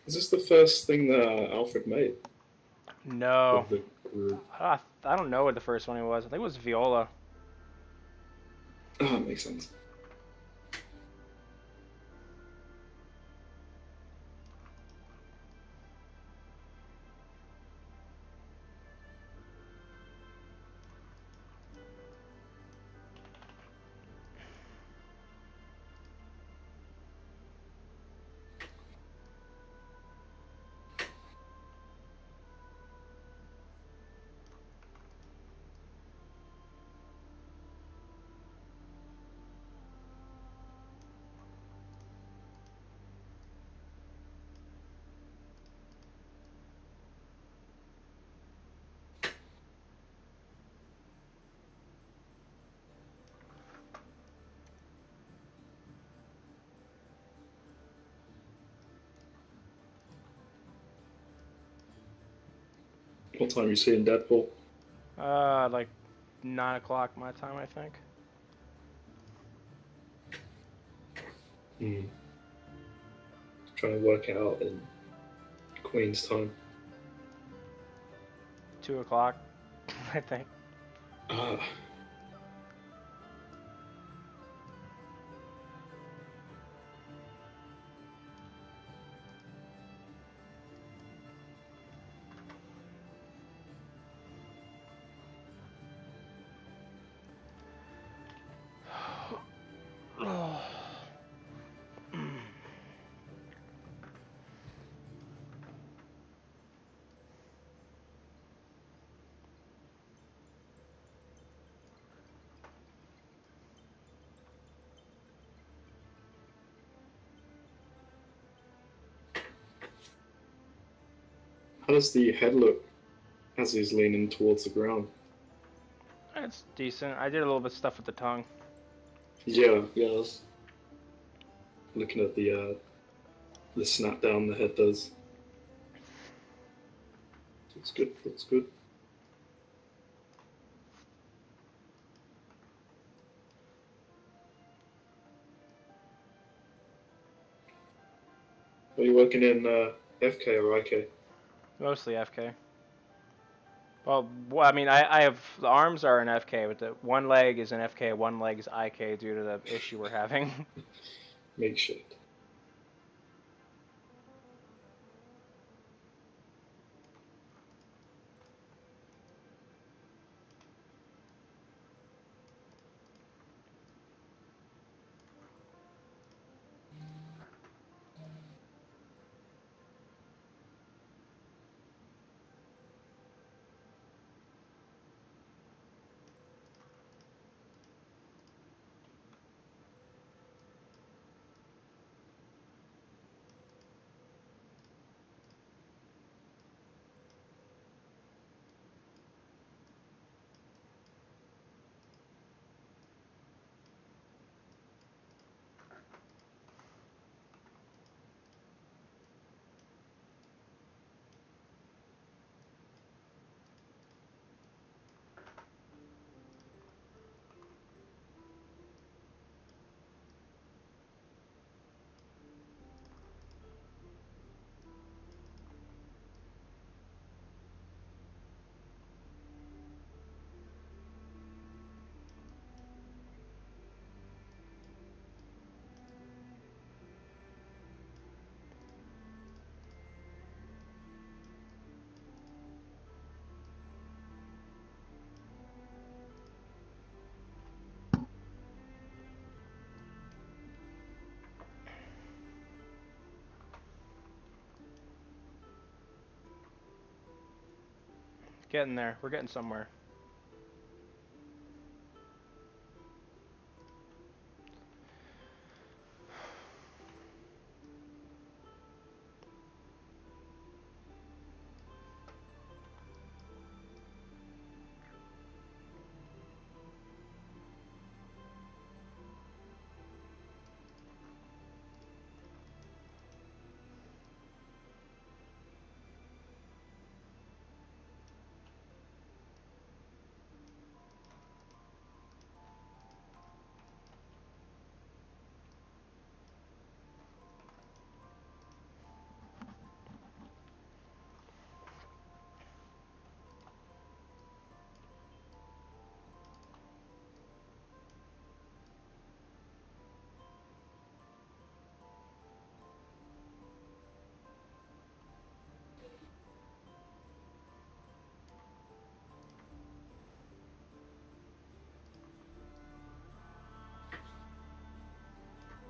Is this the first thing that Alfred made
No.
with the group?
I don't know what the first one was. I think it was Viola.
Oh, that makes sense. What time are you seeing Deadpool?
Like 9 o'clock my time, I think.
Hmm. Trying to work it out in Queen's time.
2 o'clock, I think.
Ah. How does the head look as he's leaning towards the ground?
It's decent. I did a little bit of stuff with the tongue.
Yeah, I was looking at the snap down the head does. Looks good, looks good. Are you working in FK or IK?
Mostly FK. Well, I mean, I have the arms are in FK, but the one leg is in FK, one leg is IK due to the issue we're having.
Makeshift.
Getting there. We're getting somewhere.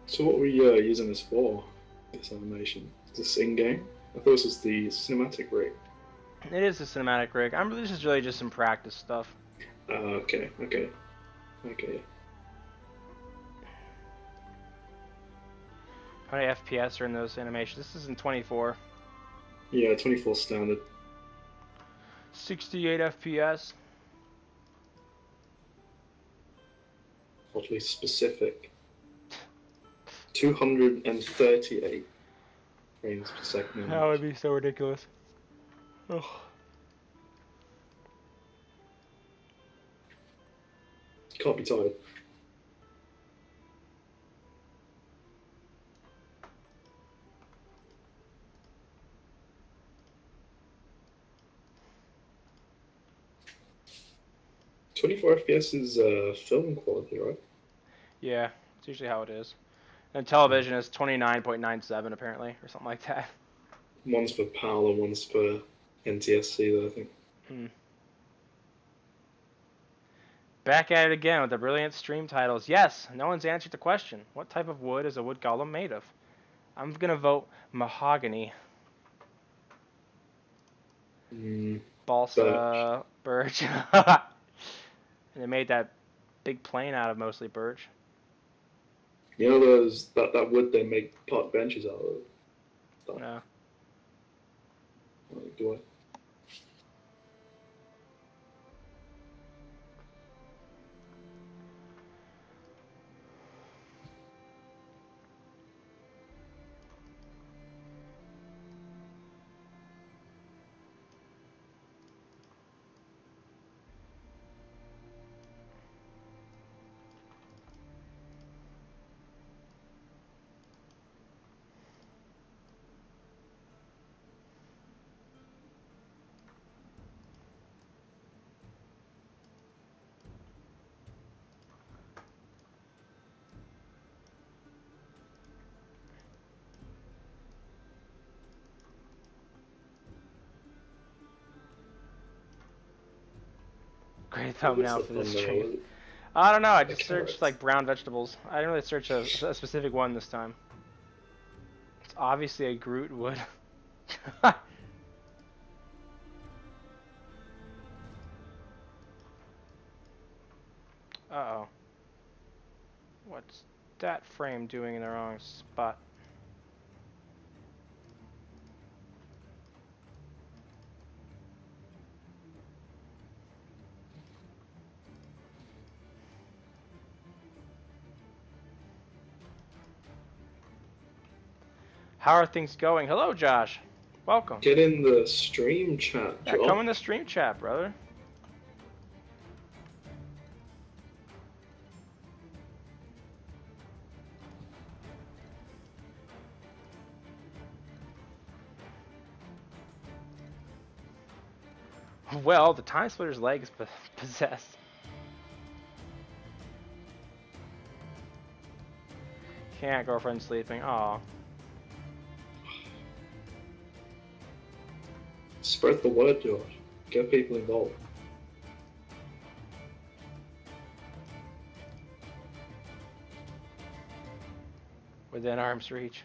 So what were we using this for? This animation? Is this in-game? I thought this was the cinematic rig.
It is a cinematic rig. This is really just some practice stuff.
Okay.
How many FPS are in those animations? This is in 24.
Yeah, 24 standard.
68 FPS.
Oddly specific. 238 frames per second.
That would be so ridiculous. Ugh.
Can't be tired. .24 FPS is film quality, right?
Yeah, it's usually how it is. And television is 29.97 apparently, or something like that.
One's for PAL and one's for NTSC, though, I think.
Back at it again with the brilliant stream titles. Yes, no one's answered the question. What type of wood is a wood golem made of? I'm gonna vote mahogany. Balsa, birch. And they made that big plane out of mostly birch.
You know those that wood they make park benches out of?
Yeah.
Do I?
Great thumbnail for this stream. I don't know, I just searched like brown vegetables. I didn't really search a specific one this time. It's obviously a Groot wood. Uh-oh. What's that frame doing in the wrong spot? How are things going? Hello, Josh. Welcome.
Get in the stream chat,
Yeah, come in the stream chat, brother. Well, the Time Splitter's leg is possessed. Can't, girlfriend sleeping. Aw.
Spread the word, George. Get people involved.
Within arm's reach.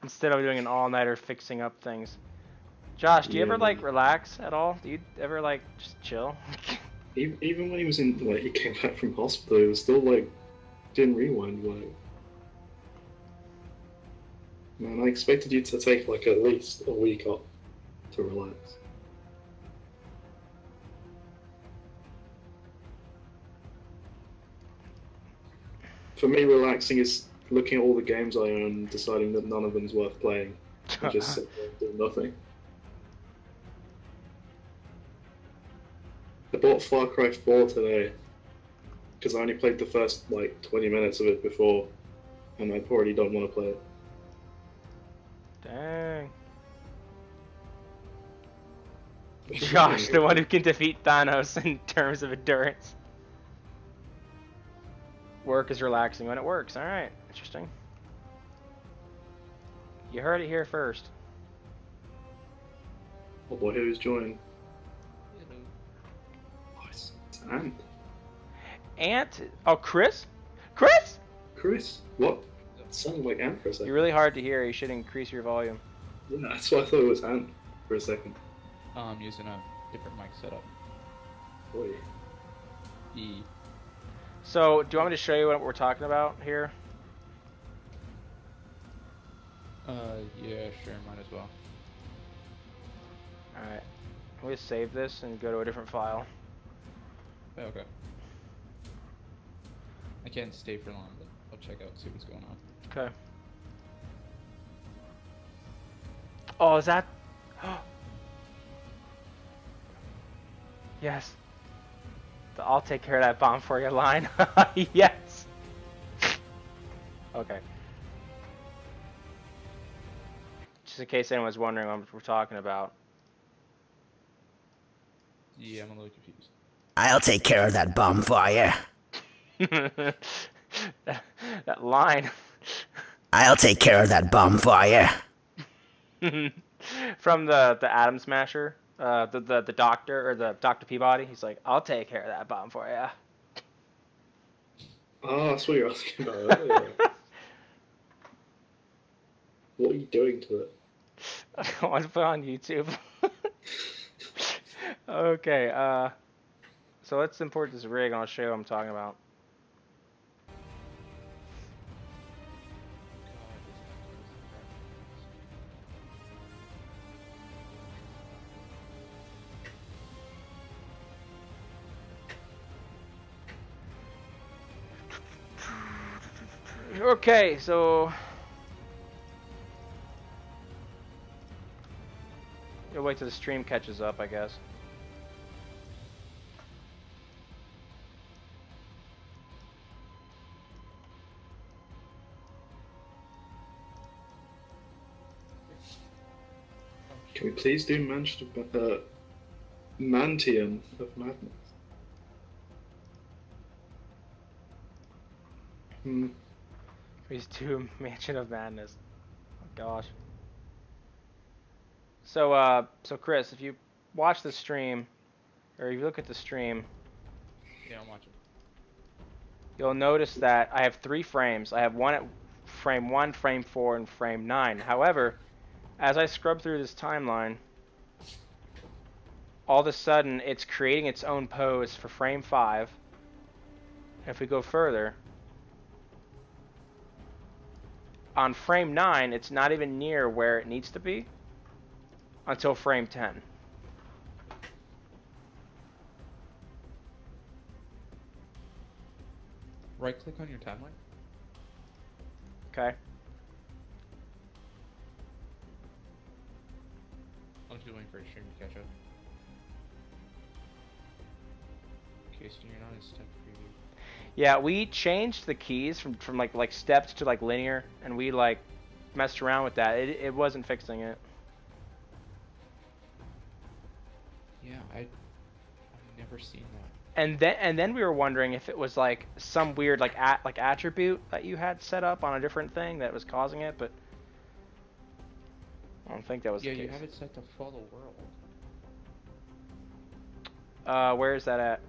Instead of doing an all-nighter fixing up things. Josh, do you ever like relax at all? Do you ever like just chill?
Even when he was in, like, he came back from hospital, he was still like, didn't rewind like. Man, I expected you to take like at least a week off to relax. For me, relaxing is looking at all the games I own and deciding that none of them's worth playing. And just sit there and do nothing. I bought Far Cry 4 today because I only played the first like 20 minutes of it before and I already don't want to play it.
Dang. Josh, the one who can defeat Thanos in terms of endurance. Work is relaxing when it works. Alright, interesting. You heard it here first.
Oh boy, who's joined? Oh, it's Ant.
Ant? Oh, Chris? Chris?
Chris? What? It sounded like Ant for a second.
You're really hard to hear. You should increase your volume.
Yeah, that's why I thought it was Ant for a second.
I'm using a different mic setup.
Boy.
E.
So, do you want me to show you what we're talking about here?
Yeah, sure, might as well.
Alright. I'm going to save this and go to a different file.
Okay. I can't stay for long, but I'll check out, see what's going on.
Okay. Oh, is that... Yes. The I'll take care of that bomb for you line. Yes. Okay. Just in case anyone's wondering what we're talking about.
Yeah, I'm a little confused.
I'll take care of that bomb for you.
that line.
I'll take care of that bomb for you.
From the Atom Smasher, the doctor, or the Dr. Peabody. He's like, I'll take care of that bomb for you.
Oh, that's what you're asking about earlier. What are you doing to it?
I want to put it on YouTube. Okay, so let's import this rig and I'll show you what I'm talking about. Okay, so you'll wait till the stream catches up, I guess.
Can we please do Mantium of Madness?
Please do Mansion of Madness. Oh gosh. So Chris, if you watch the stream, or if you look at the stream,
Yeah, I'm watching.
you'll notice that I have 3 frames. I have one at frame 1, frame 4, and frame 9. However, as I scrub through this timeline, all of a sudden it's creating its own pose for frame 5. If we go further, on frame 9, it's not even near where it needs to be until frame 10.
Right click on your timeline.
Okay?
I'm just waiting for a stream to catch up. Okay, so you're not in step preview.
Yeah, we changed the keys from like steps to like linear, and we like messed around with that. It wasn't fixing it.
Yeah, I've never seen that.
And then we were wondering if it was like some weird like attribute that you had set up on a different thing that was causing it, but I don't think that was the
Yeah,
case.
you have it set to follow world.
Where is that at?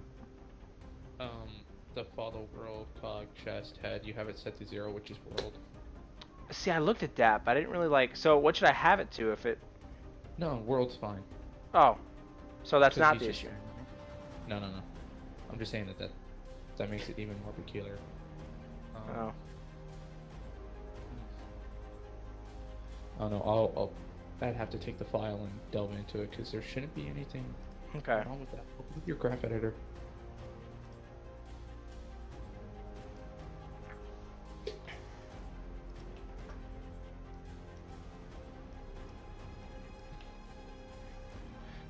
The follow world, cog, chest, head, you have it set to 0, which is world.
See, I looked at that, but I didn't really like. So what should I have it to if it?
No, world's fine.
Oh, so that's
'Cause
not
he's
the
just-
issue.
No. I'm just saying that makes it even more peculiar.
Oh.
I don't know. I'd have to take the file and delve into it because there shouldn't be anything
Okay.
wrong with that. Open up your graph editor.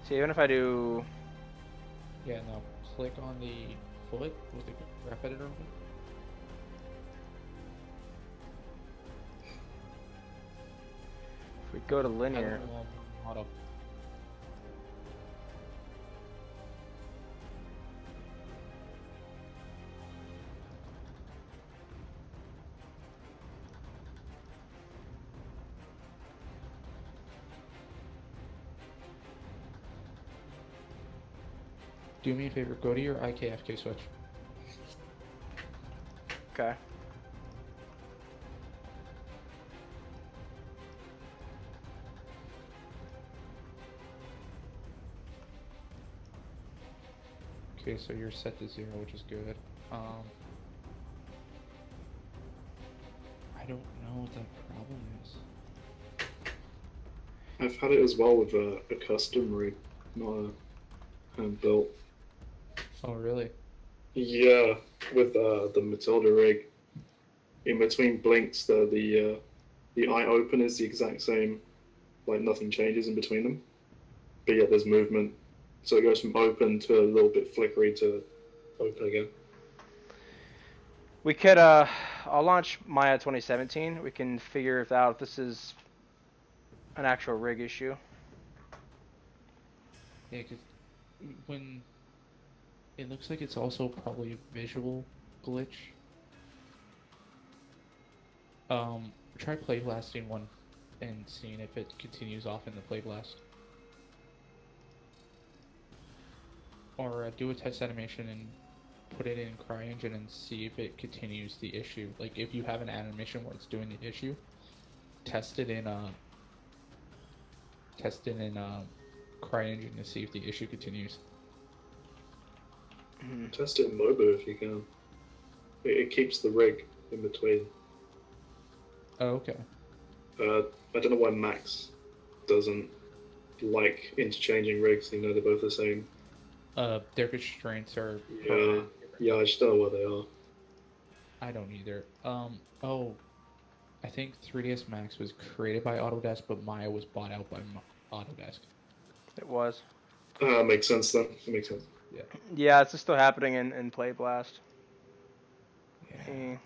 So even if I do,
Yeah, now click on the foot with the graph editor open.
If we go to linear,
Auto. Do me a favor, go to your IKFK switch.
okay.
Okay, so you're set to 0, which is good. I don't know what the problem is.
I've had it as well with a custom rig, not a hand built.
Oh, really?
Yeah, with the Matilda rig. In between blinks, the eye open is the exact same, like nothing changes in between them. But yeah, there's movement, so it goes from open to a little bit flickery to open again.
We could, I'll launch Maya 2017. We can figure out if this is an actual rig issue.
Yeah, because when it looks like it's also probably a visual glitch. Try play blasting one and seeing if it continues off in the play blast. Or do a test animation and put it in CryEngine and see if it continues the issue. Like if you have an animation where it's doing the issue, test it in CryEngine to see if the issue continues.
Test it in Mobo if you can. It keeps the rig in between.
Oh, okay.
I don't know why Max doesn't like interchanging rigs, even though they're both the same.
Their constraints are...
Yeah, I just don't know what they are.
I don't either. Oh, I think 3ds Max was created by Autodesk, but Maya was bought out by Autodesk.
It was.
Makes sense then. It makes sense.
Yeah.
Yeah, it's still happening in Play Blast.
Yeah.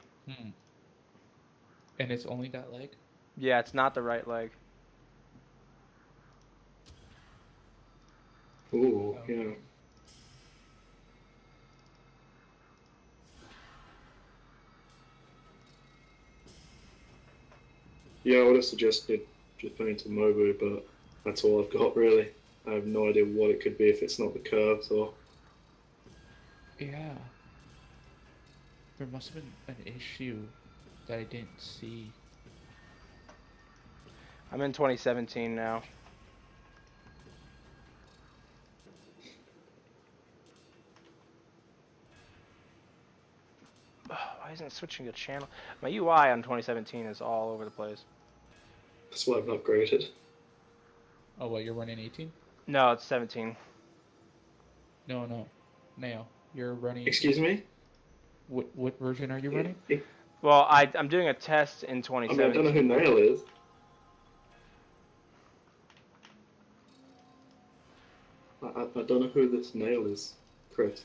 And it's only that leg?
Yeah, it's not the right leg.
Ooh, yeah. Yeah, I would have suggested just putting it to Mobu, but that's all I've got really. I have no idea what it could be if it's not the curves or...
Yeah. There must have been an issue that I didn't see.
I'm in 2017 now. Why isn't it switching to channel? My UI on 2017 is all over the place.
That's why I've not upgraded.
Oh, what, you're running 18?
No, it's 17.
No. Nail, you're running...
Excuse me?
What version are you running?
Well, I'm doing a test in
I mean,
2017.
I don't know who Nail is. I don't know who this Nail is, Chris.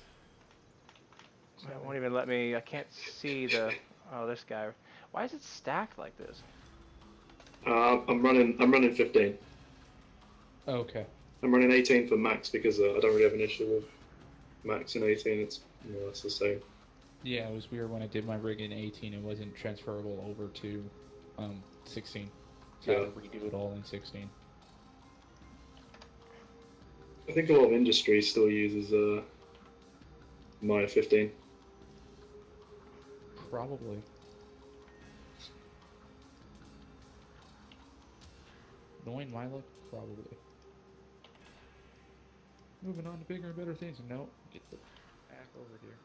It won't even let me. I can't see the. Oh, this guy. Why is it stacked like this?
I'm running 15.
Oh, okay.
I'm running 18 for Max because I don't really have an issue with Max and 18. It's it's the same.
Yeah, it was weird when I did my rig in 18. It wasn't transferable over to 16. So I had to redo it all in 16.
I think a lot of industry still uses Maya 15.
Probably. Knowing my luck, probably. Moving on to bigger and better things. No, get the back over here.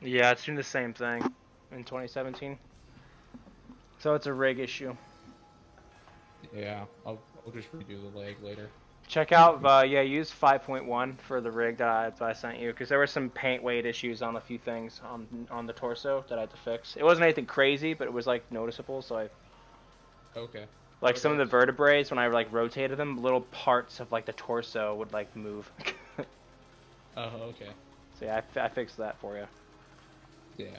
Yeah, it's doing the same thing in 2017. So it's a rig issue.
Yeah, I'll just redo the leg later.
Check out, yeah, use 5.1 for the rig that I sent you, because there were some paint weight issues on a few things on the torso that I had to fix. It wasn't anything crazy, but it was like noticeable. So
Okay.
like some of the vertebrae, when I like rotated them, little parts of like the torso would like move.
Oh, okay.
So yeah, I fixed that for you.
Yeah.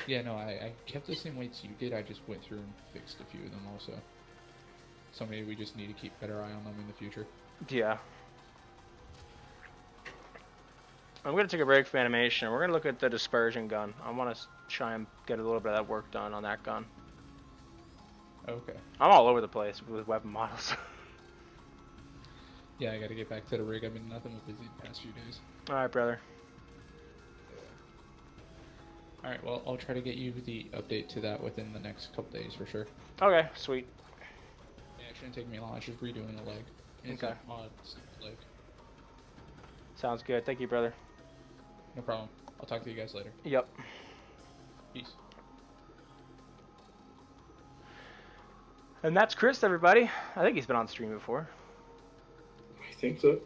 Yeah, no, I kept the same weights you did. I just went through and fixed a few of them also. So maybe we just need to keep better eye on them in the future.
Yeah. I'm gonna take a break from animation. We're gonna look at the dispersion gun. I want to try and get a little bit of that work done on that gun.
Okay.
I'm all over the place with weapon models.
Yeah, I gotta get back to the rig. I've been nothing but busy the past few days.
All right, brother.
Alright, well, I'll try to get you the update to that within the next couple days for sure.
Okay, sweet.
Yeah, it shouldn't take me long. It's just redoing the leg. It's
Okay.
an odd leg.
Sounds good. Thank you, brother.
No problem. I'll talk to you guys later.
Yep.
Peace.
And that's Chris, everybody. I think he's been on stream before.
I think so.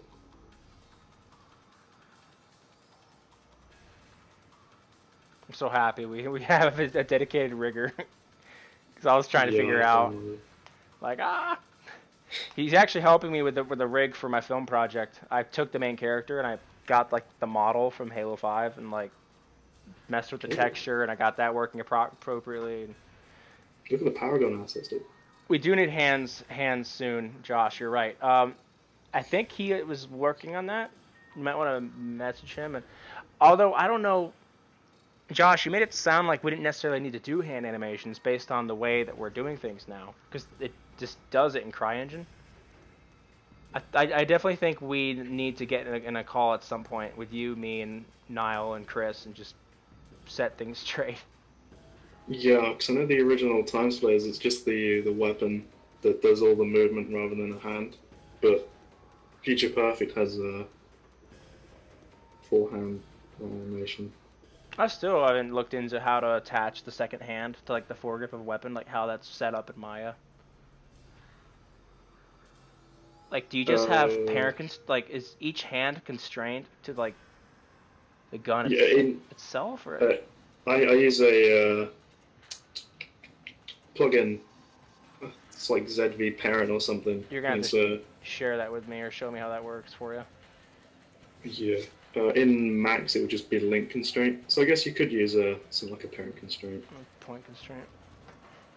I'm so happy we have a dedicated rigger. Because I was trying to figure out, like, he's actually helping me with the rig for my film project. I took the main character and I got like the model from Halo 5 and like messed with the texture, and I got that working appropriately.
Look at the power gun assets, dude.
We do need hands soon, Josh. You're right. I think he was working on that. You might want to message him. And although I don't know, Josh, you made it sound like we didn't necessarily need to do hand animations based on the way that we're doing things now, because it just does it in CryEngine. I definitely think we need to get in a call at some point with you, me, and Niall and Chris, and just set things straight.
Yeah, because I know the original Time Slayers, it's just the weapon that does all the movement rather than a hand. But Future Perfect has a full hand animation.
I still haven't looked into how to attach the second hand to like the foregrip of a weapon, like how that's set up in Maya. Like, do you just have parent like is each hand constrained to like the gun itself, or?
I use a plugin. It's like ZV Parent or something.
You're gonna have to share that with me or show me how that works for you.
Yeah. In Max, it would just be link constraint. So I guess you could use something like a parent constraint.
Point constraint.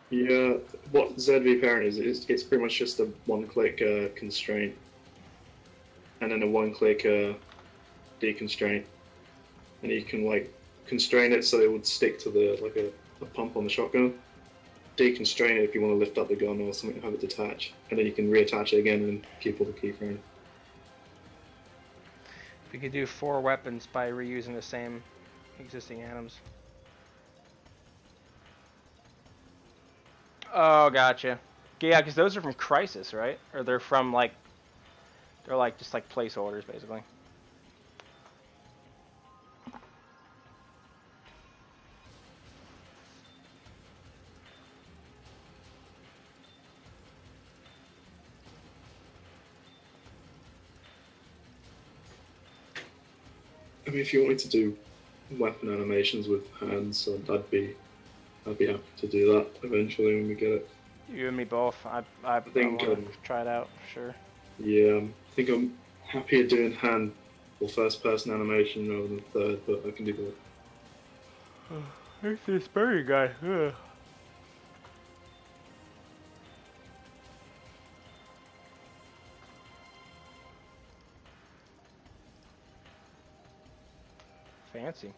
Yeah. What ZV Parent is, it's pretty much just a one-click constraint, and then a one-click deconstraint, and you can like constrain it so it would stick to the like a pump on the shotgun. Deconstrain it if you want to lift up the gun or something, have it detach, and then you can reattach it again and keep all the keyframe.
We could do 4 weapons by reusing the same existing atoms. Oh, gotcha. Yeah, because those are from Crisis, right? Or they're from like, they're like just like placeholders, basically.
I mean, if you want me to do weapon animations with hands, I'd be happy to do that eventually when we get it.
You and me both. I think I want to try it out, sure.
Yeah, I think I'm happier doing hand or first-person animation rather than third, but I can do both.
There's this berry guy. Ugh. Fancy.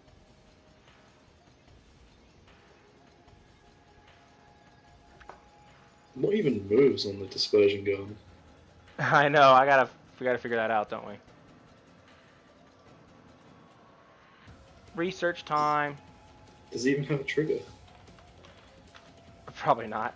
What even moves on the dispersion gun?
I know. We gotta figure that out, don't we? Research time.
Does it even have a trigger?
Probably not.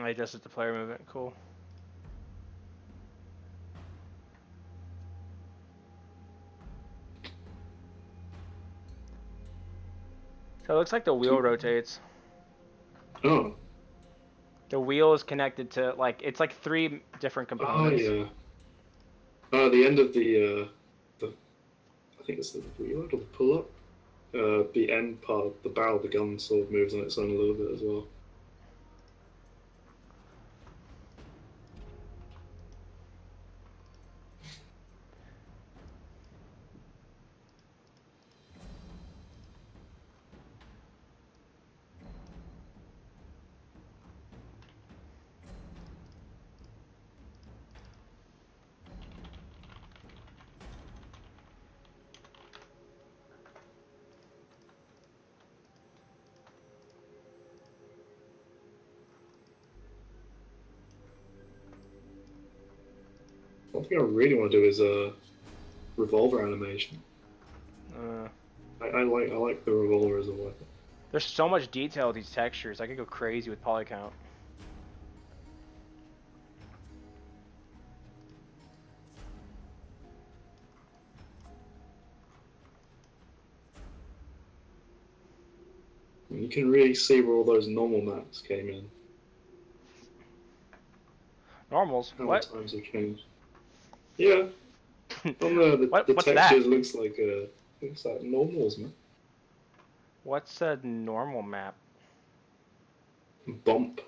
I adjusted the player movement. Cool. So it looks like the wheel rotates.
Oh.
The wheel is connected to, like, it's like 3 different components.
Oh yeah. The end of the I think it's the reload or the pull up. The end part, the barrel of the gun sort of moves on its own a little bit as well. One thing I really want to do is a revolver animation. I like the revolver as a weapon.
There's so much detail with these textures. I could go crazy with poly count.
You can really see where all those normal maps came in.
Normals?
How
What?
times have changed. Yeah. On the
What's
textures
that?
looks like normals, man.
What's a normal map?
Bump.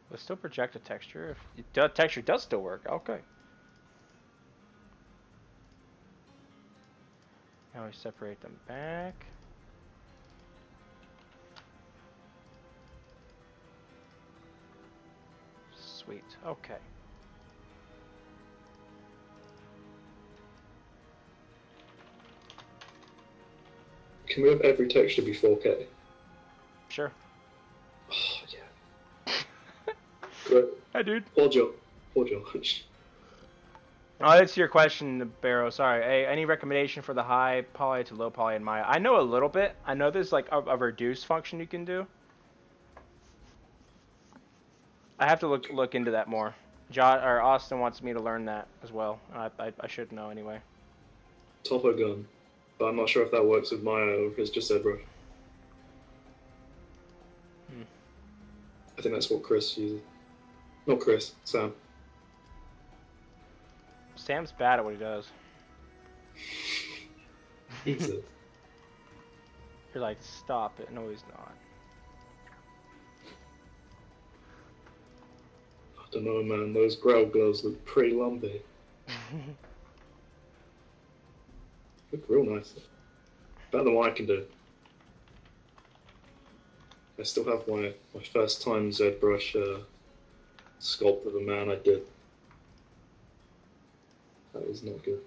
Will it still project a texture? If the texture does still work, okay. Now we separate them back. Sweet, okay.
Can we have every texture be 4K?
Sure.
Oh, yeah. Great.
Hi, dude.
Poor George.
Oh, that's your question, Barrow. Sorry. Hey, any recommendation for the high poly to low poly in Maya? I know a little bit. I know there's like a reduce function you can do. I have to look into that more. Austin wants me to learn that as well. I should know anyway.
Topper gun. But I'm not sure if that works with Maya or if it's just ZBrush. I think that's what Chris uses. Not Chris, Sam.
Sam's bad at what he does.
Easy.
You're like, stop it. No, he's not.
I don't know, man. Those growl gloves look pretty lumpy. Look real nice. Better than what I can do. I still have my first time ZBrush sculpt of a man I did. That was not good.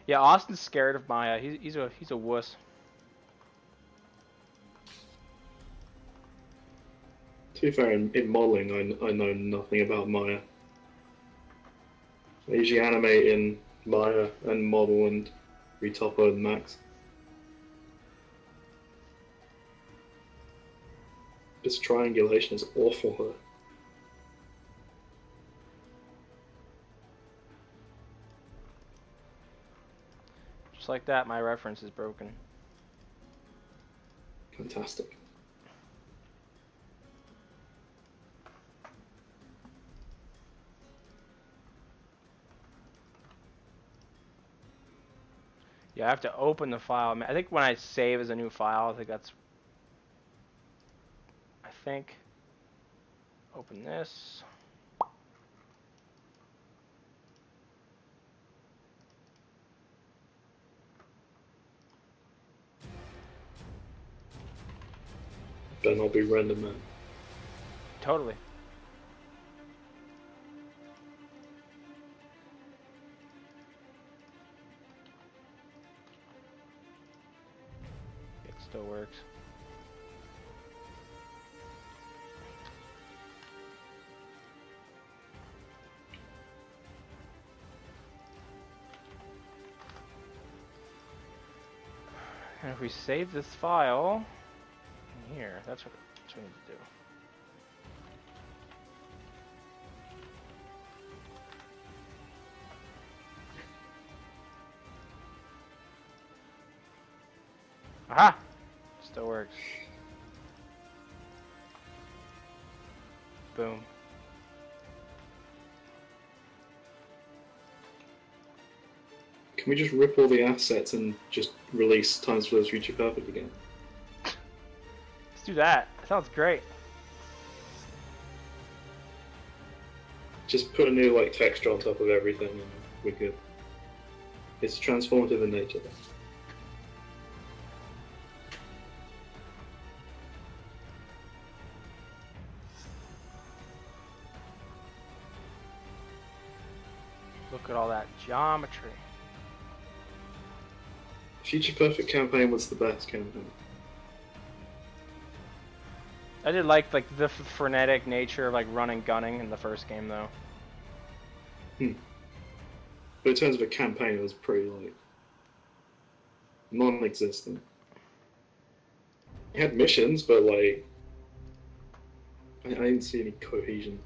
Yeah, Austin's scared of Maya. He's a wuss.
To be fair, in modeling, I know nothing about Maya. I usually animate in Maya and model and retopper and Max. This triangulation is awful here.
Just like that, my reference is broken.
Fantastic.
Yeah, I have to open the file. I think when I save as a new file, I think open this.
Better not be random, man.
Totally. It still works. And if we save this file in here, that's what we need to do. Aha! Still works. Boom.
Can we just rip all the assets and just release Times Flows Future Perfect again?
Let's do that. That sounds great.
Just put a new like texture on top of everything and we're good. It's transformative in nature.
Look at all that geometry.
Future Perfect campaign was the best campaign.
I did like the frenetic nature of like running gunning in the first game though.
But in terms of a campaign, it was pretty like non-existent. You had missions, but like I didn't see any cohesion.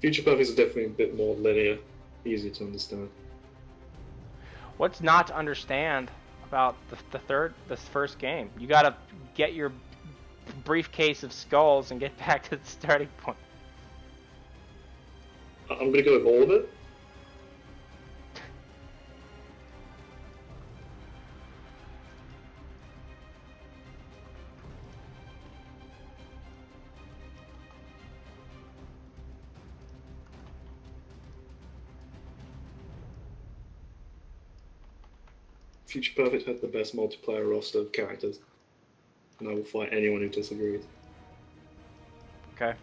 Future Perfect is definitely a bit more linear, easier to understand.
What's not to understand about the first game? You gotta get your briefcase of skulls and get back to the starting point.
I'm gonna go with all of it. Future Perfect had the best multiplayer roster of characters, and I will fight anyone who disagrees.
Okay.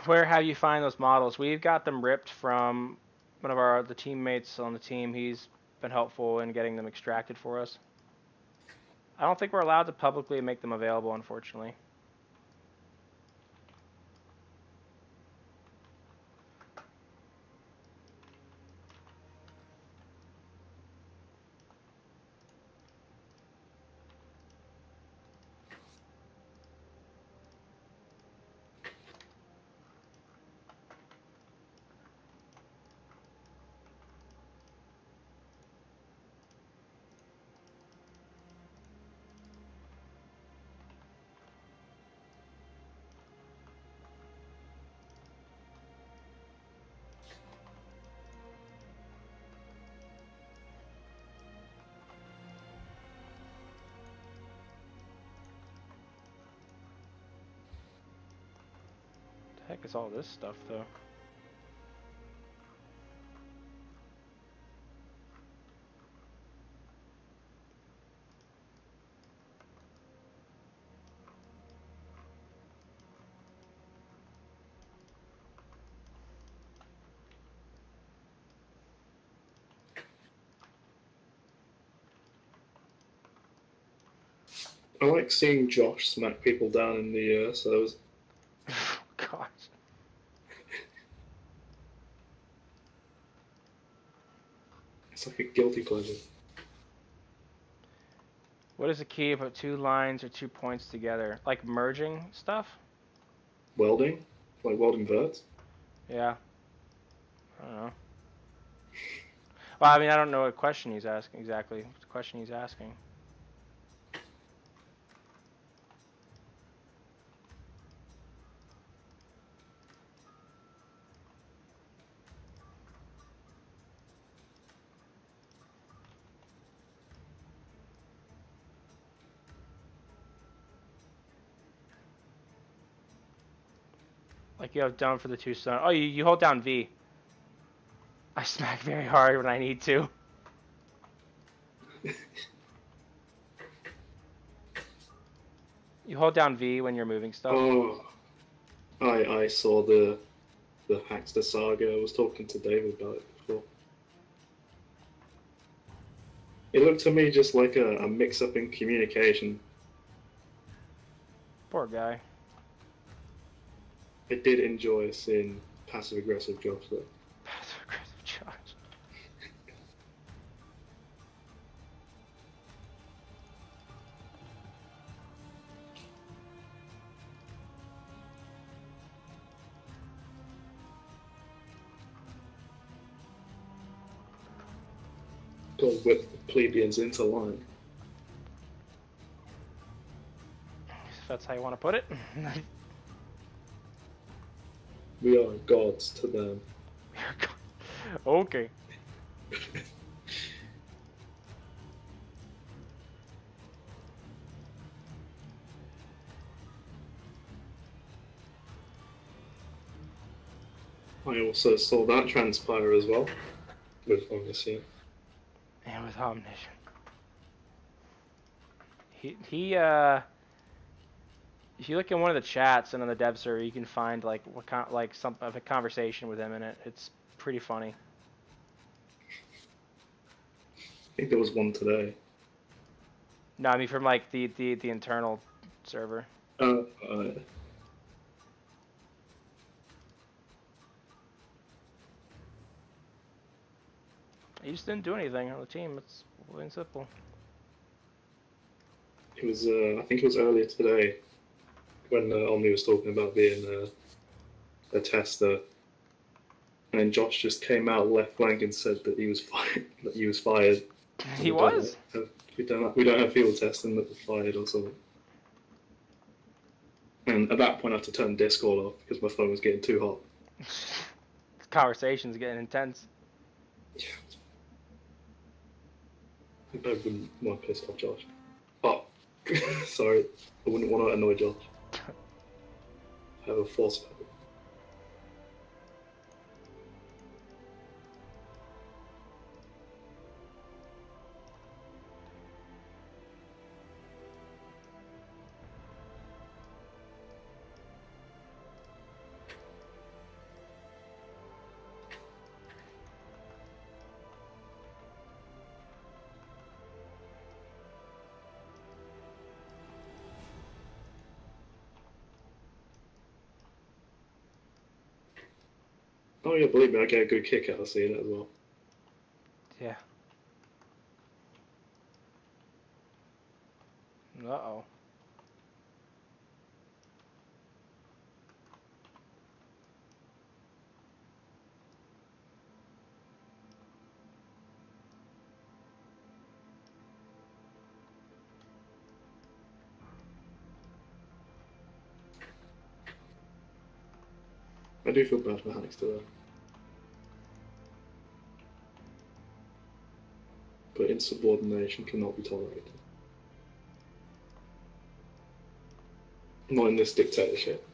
Where have you find those models? We've got them ripped from one of the teammates on the team. He's been helpful in getting them extracted for us. I don't think we're allowed to publicly make them available, unfortunately. The heck is all this stuff, though?
I like seeing Josh smack people down in the air, so that was...
Gosh.
It's like a guilty pleasure.
What is the key about 2 lines or 2 points together? Like merging stuff?
Welding? Like welding verts?
Yeah. I don't know. Well, I mean, I don't know what question he's asking exactly. What's the question he's asking? Like you have down for the 2 sun. Oh, you hold down V. I smack very hard when I need to. You hold down V when you're moving stuff.
Oh, I saw the Hackster saga. I was talking to David about it before. It looked to me just like a mix-up in communication.
Poor guy.
I did enjoy seeing passive-aggressive Josh though.
Passive aggressive charge.
Go whip the plebeians into line.
If that's how you want to put it.
We are gods to them.
Okay.
I also saw that transpire as well. With Omniscient.
And with Omniscient. He if you look in one of the chats and on the dev server, you can find like some of a conversation with him in it. It's pretty funny.
I think there was one today.
No, I mean from like the internal server. He just didn't do anything on the team. It's plain simple.
It was I think it was earlier today when Omni was talking about being a tester, and then Josh just came out left flank and said that he was fired. That he was fired.
He was.
We don't have field testing, that was fired or something. And at that point, I had to turn Discord off because my phone was getting too hot.
The conversation's getting intense.
Yeah. I wouldn't want to piss off Josh. Oh, sorry. I wouldn't want to annoy Josh. I have a force of habit. Oh yeah, believe me, I get a good kick out of seeing it as well.
Yeah. Uh-oh.
I do feel bad for Hackster though. But insubordination cannot be tolerated. Not in this dictatorship.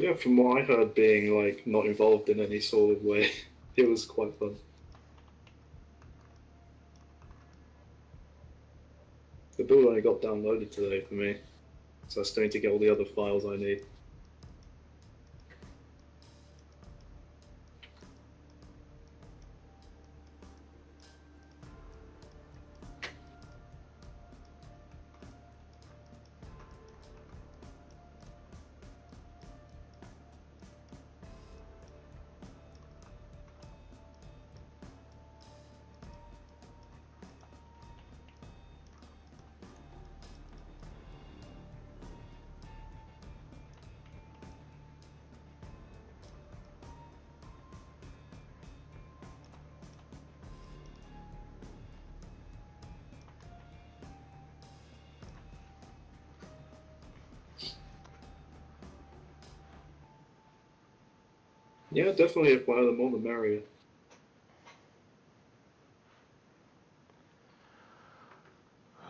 Yeah, from what I heard, being like not involved in any sort of way, it was quite fun. The build only got downloaded today for me, so I still need to get all the other files I need. Yeah, definitely acquire the more the merrier.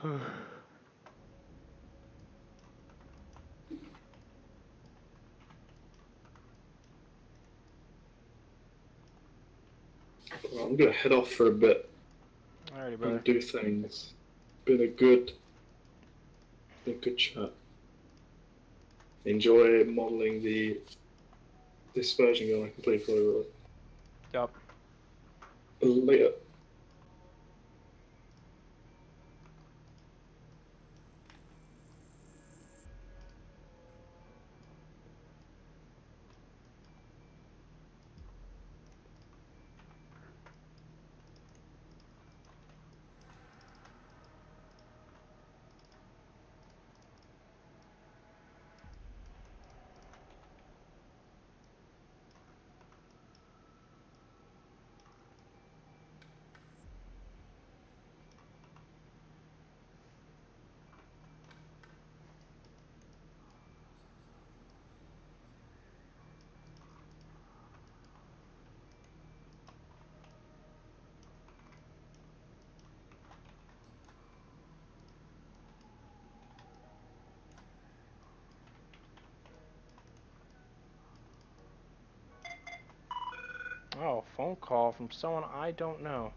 Well, I'm gonna head off for a bit
Alrighty, brother.
and do things. Been a good chat. Enjoy modeling the dispersion gun I completely forgot about.
Yup.
Later.
Oh, phone call from someone I don't know.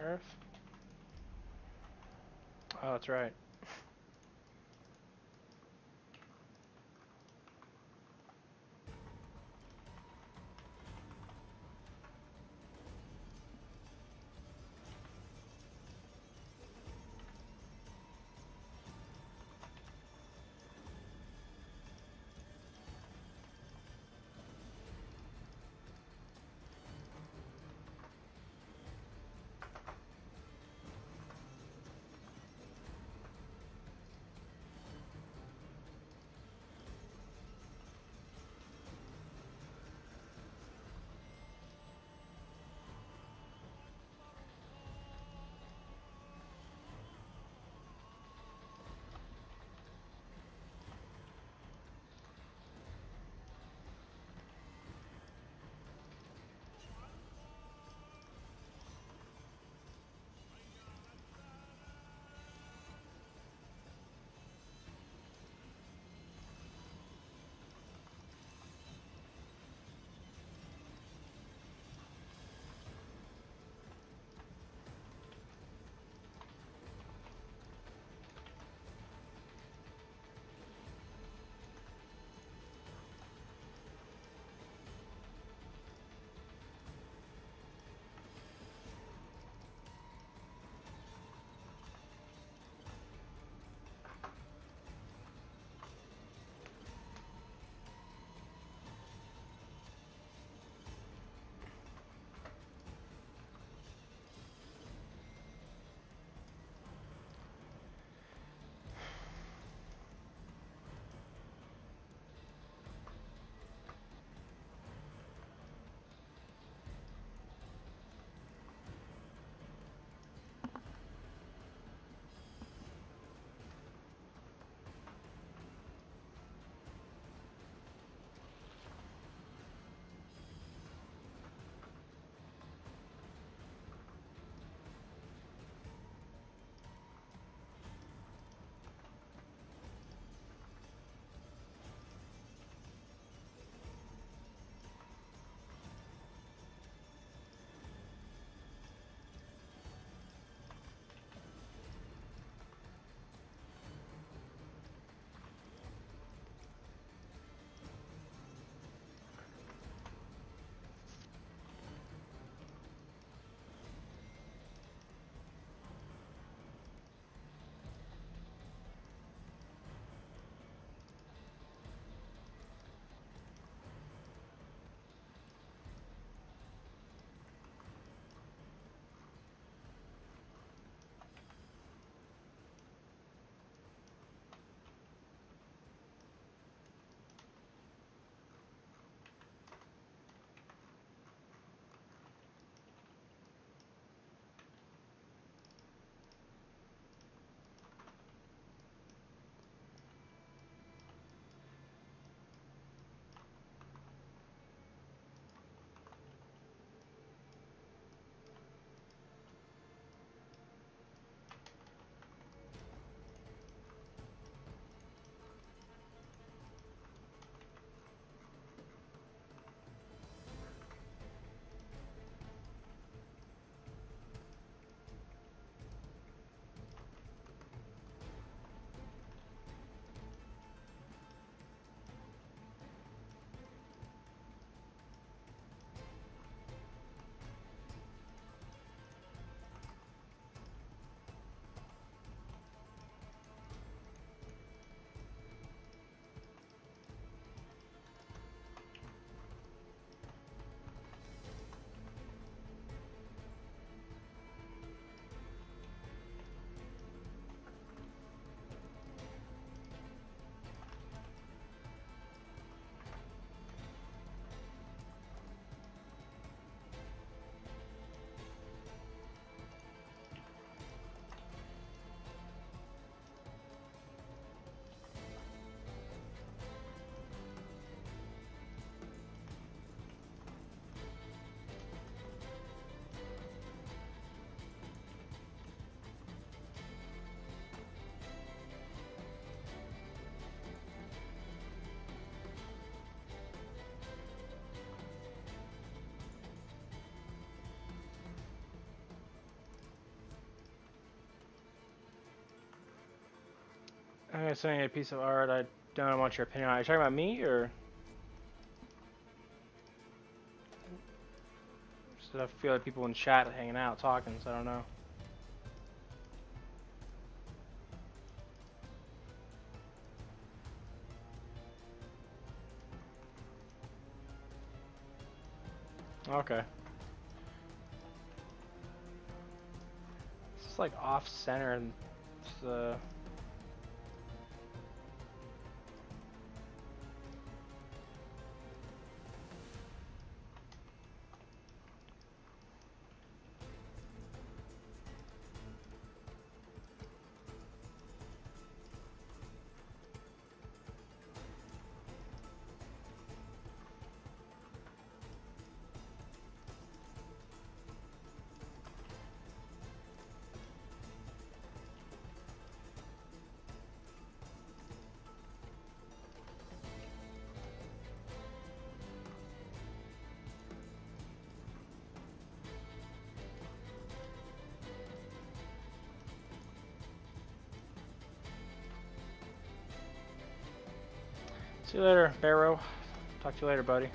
Earth? Oh, that's right. I'm gonna send you a piece of art. I don't want your opinion on it. Are you talking about me or? So I feel like people in chat are hanging out talking, so I don't know. Okay. It's like off center and it's, see you later, Barrow. Talk to you later, buddy.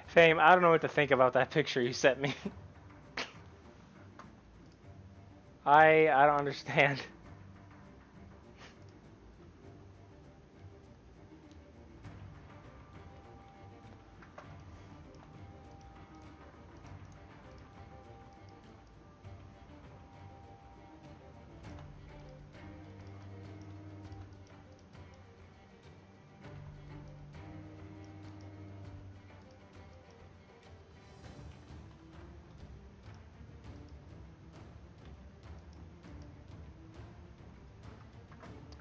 Fame, I don't know what to think about that picture you sent me. I don't understand.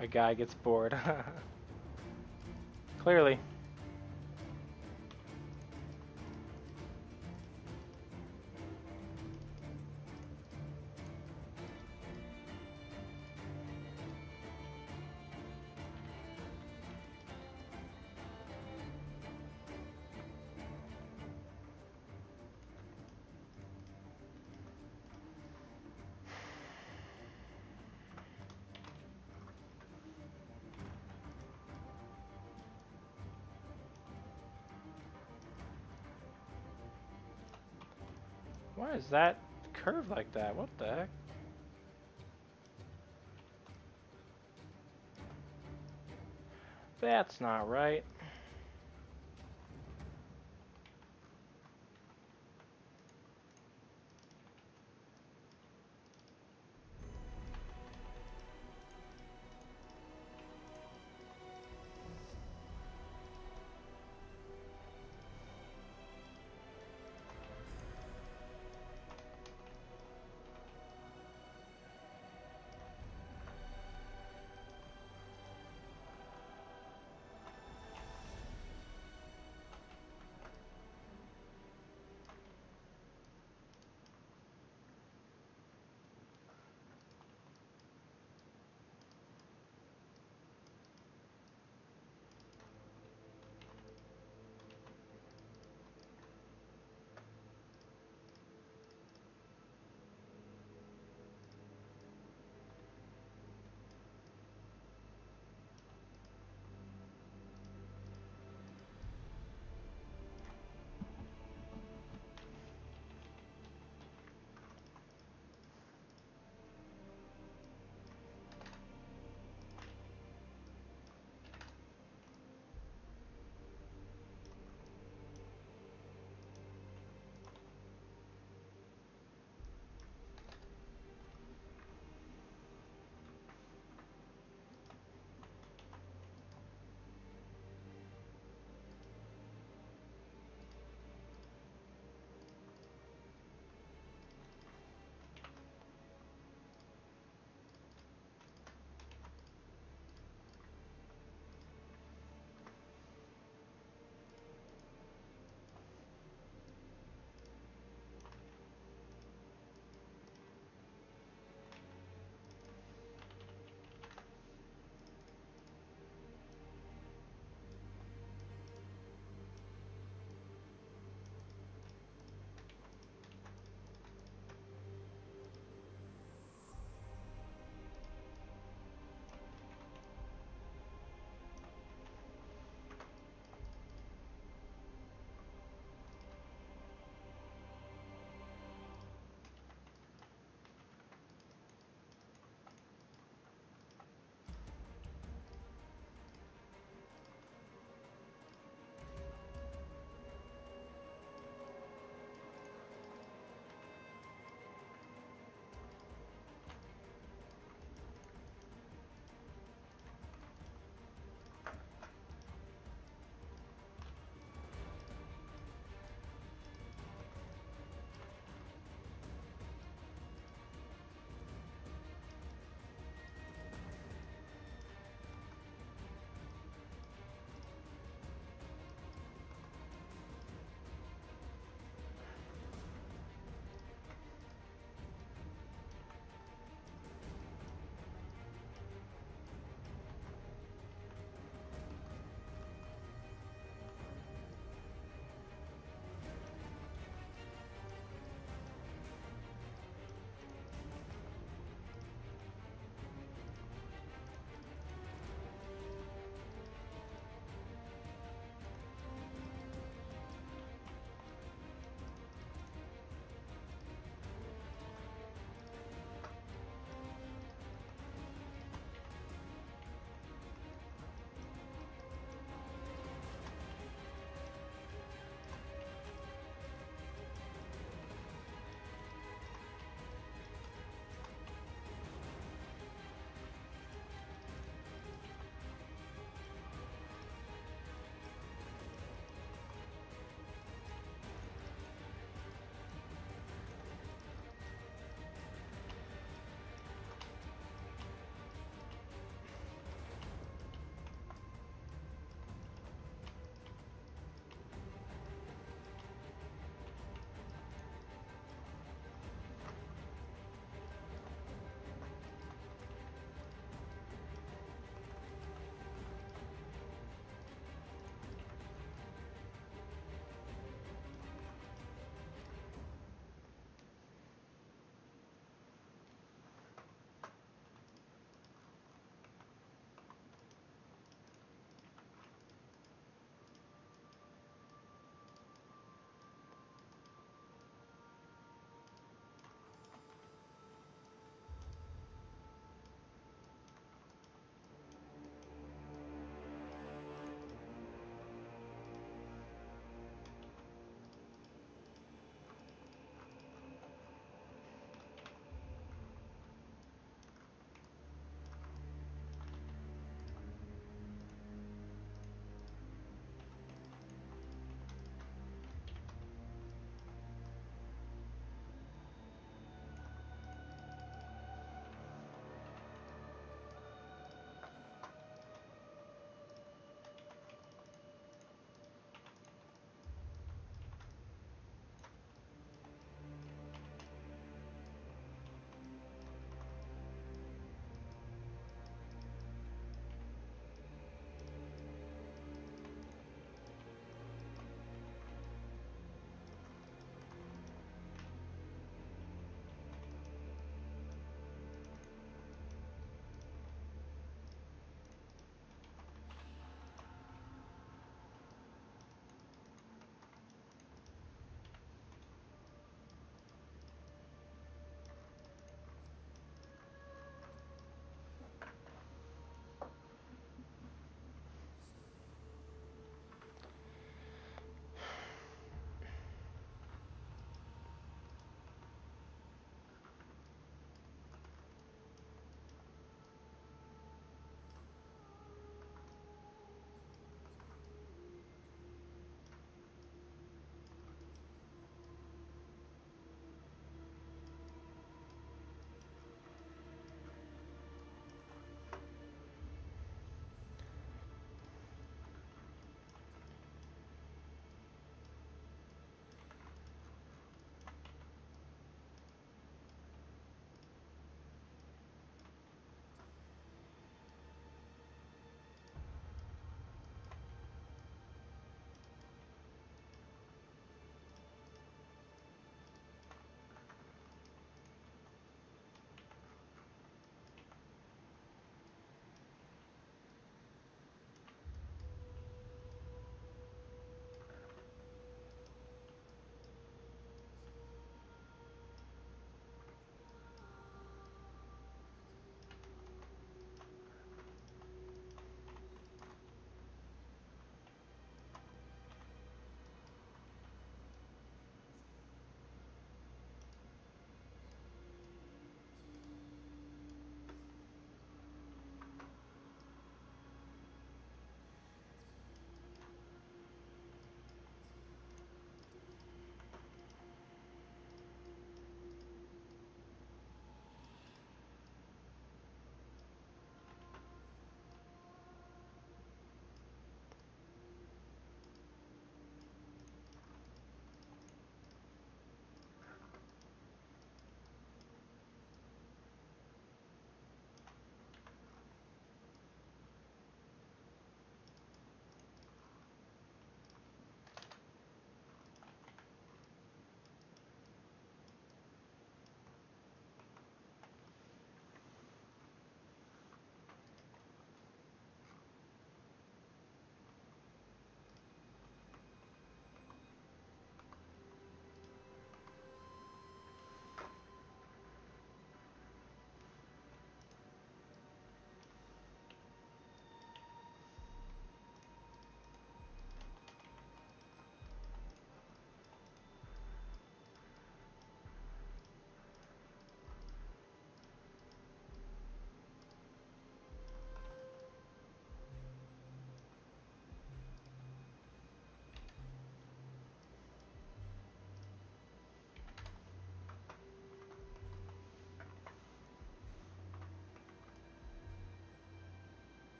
A guy gets bored. Clearly. Why is that curved like that? What the heck? That's not right.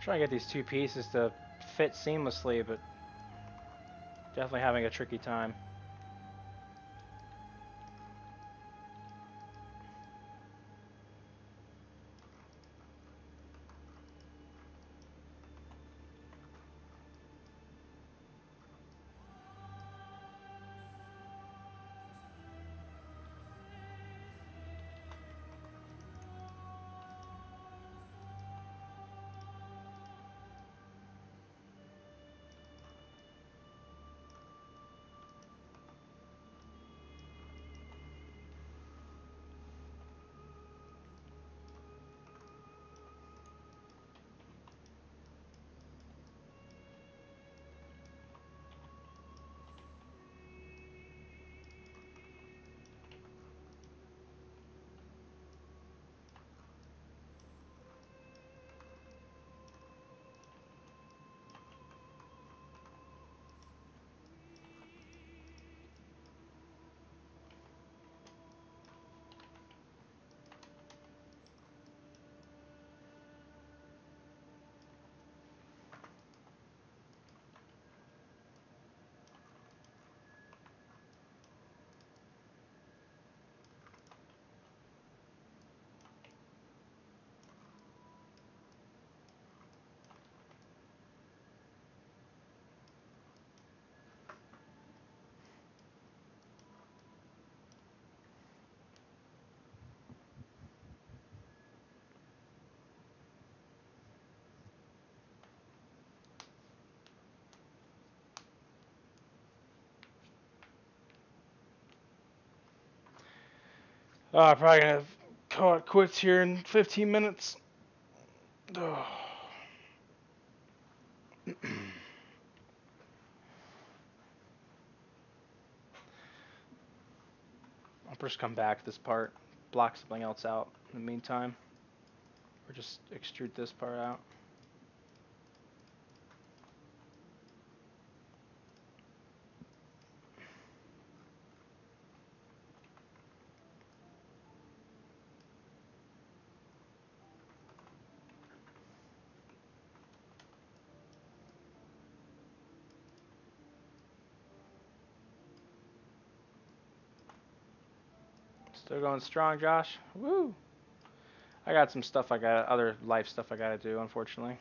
I'm trying to get these two pieces to fit seamlessly, but definitely having a tricky time. I'm probably gonna call it quits here in 15 minutes. Oh. I'll just come back to this part, block something else out in the meantime, or just extrude this part out. Still going strong, Josh. Woo! I got some stuff other life stuff I gotta do, unfortunately.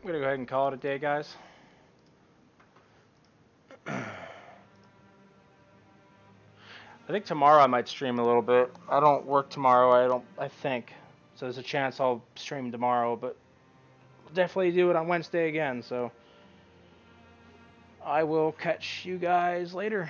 I'm gonna go ahead and call it a day, guys. I think tomorrow I might stream a little bit. I don't work tomorrow. I think. So there's a chance I'll stream tomorrow, but definitely do it on Wednesday again. So I will catch you guys later.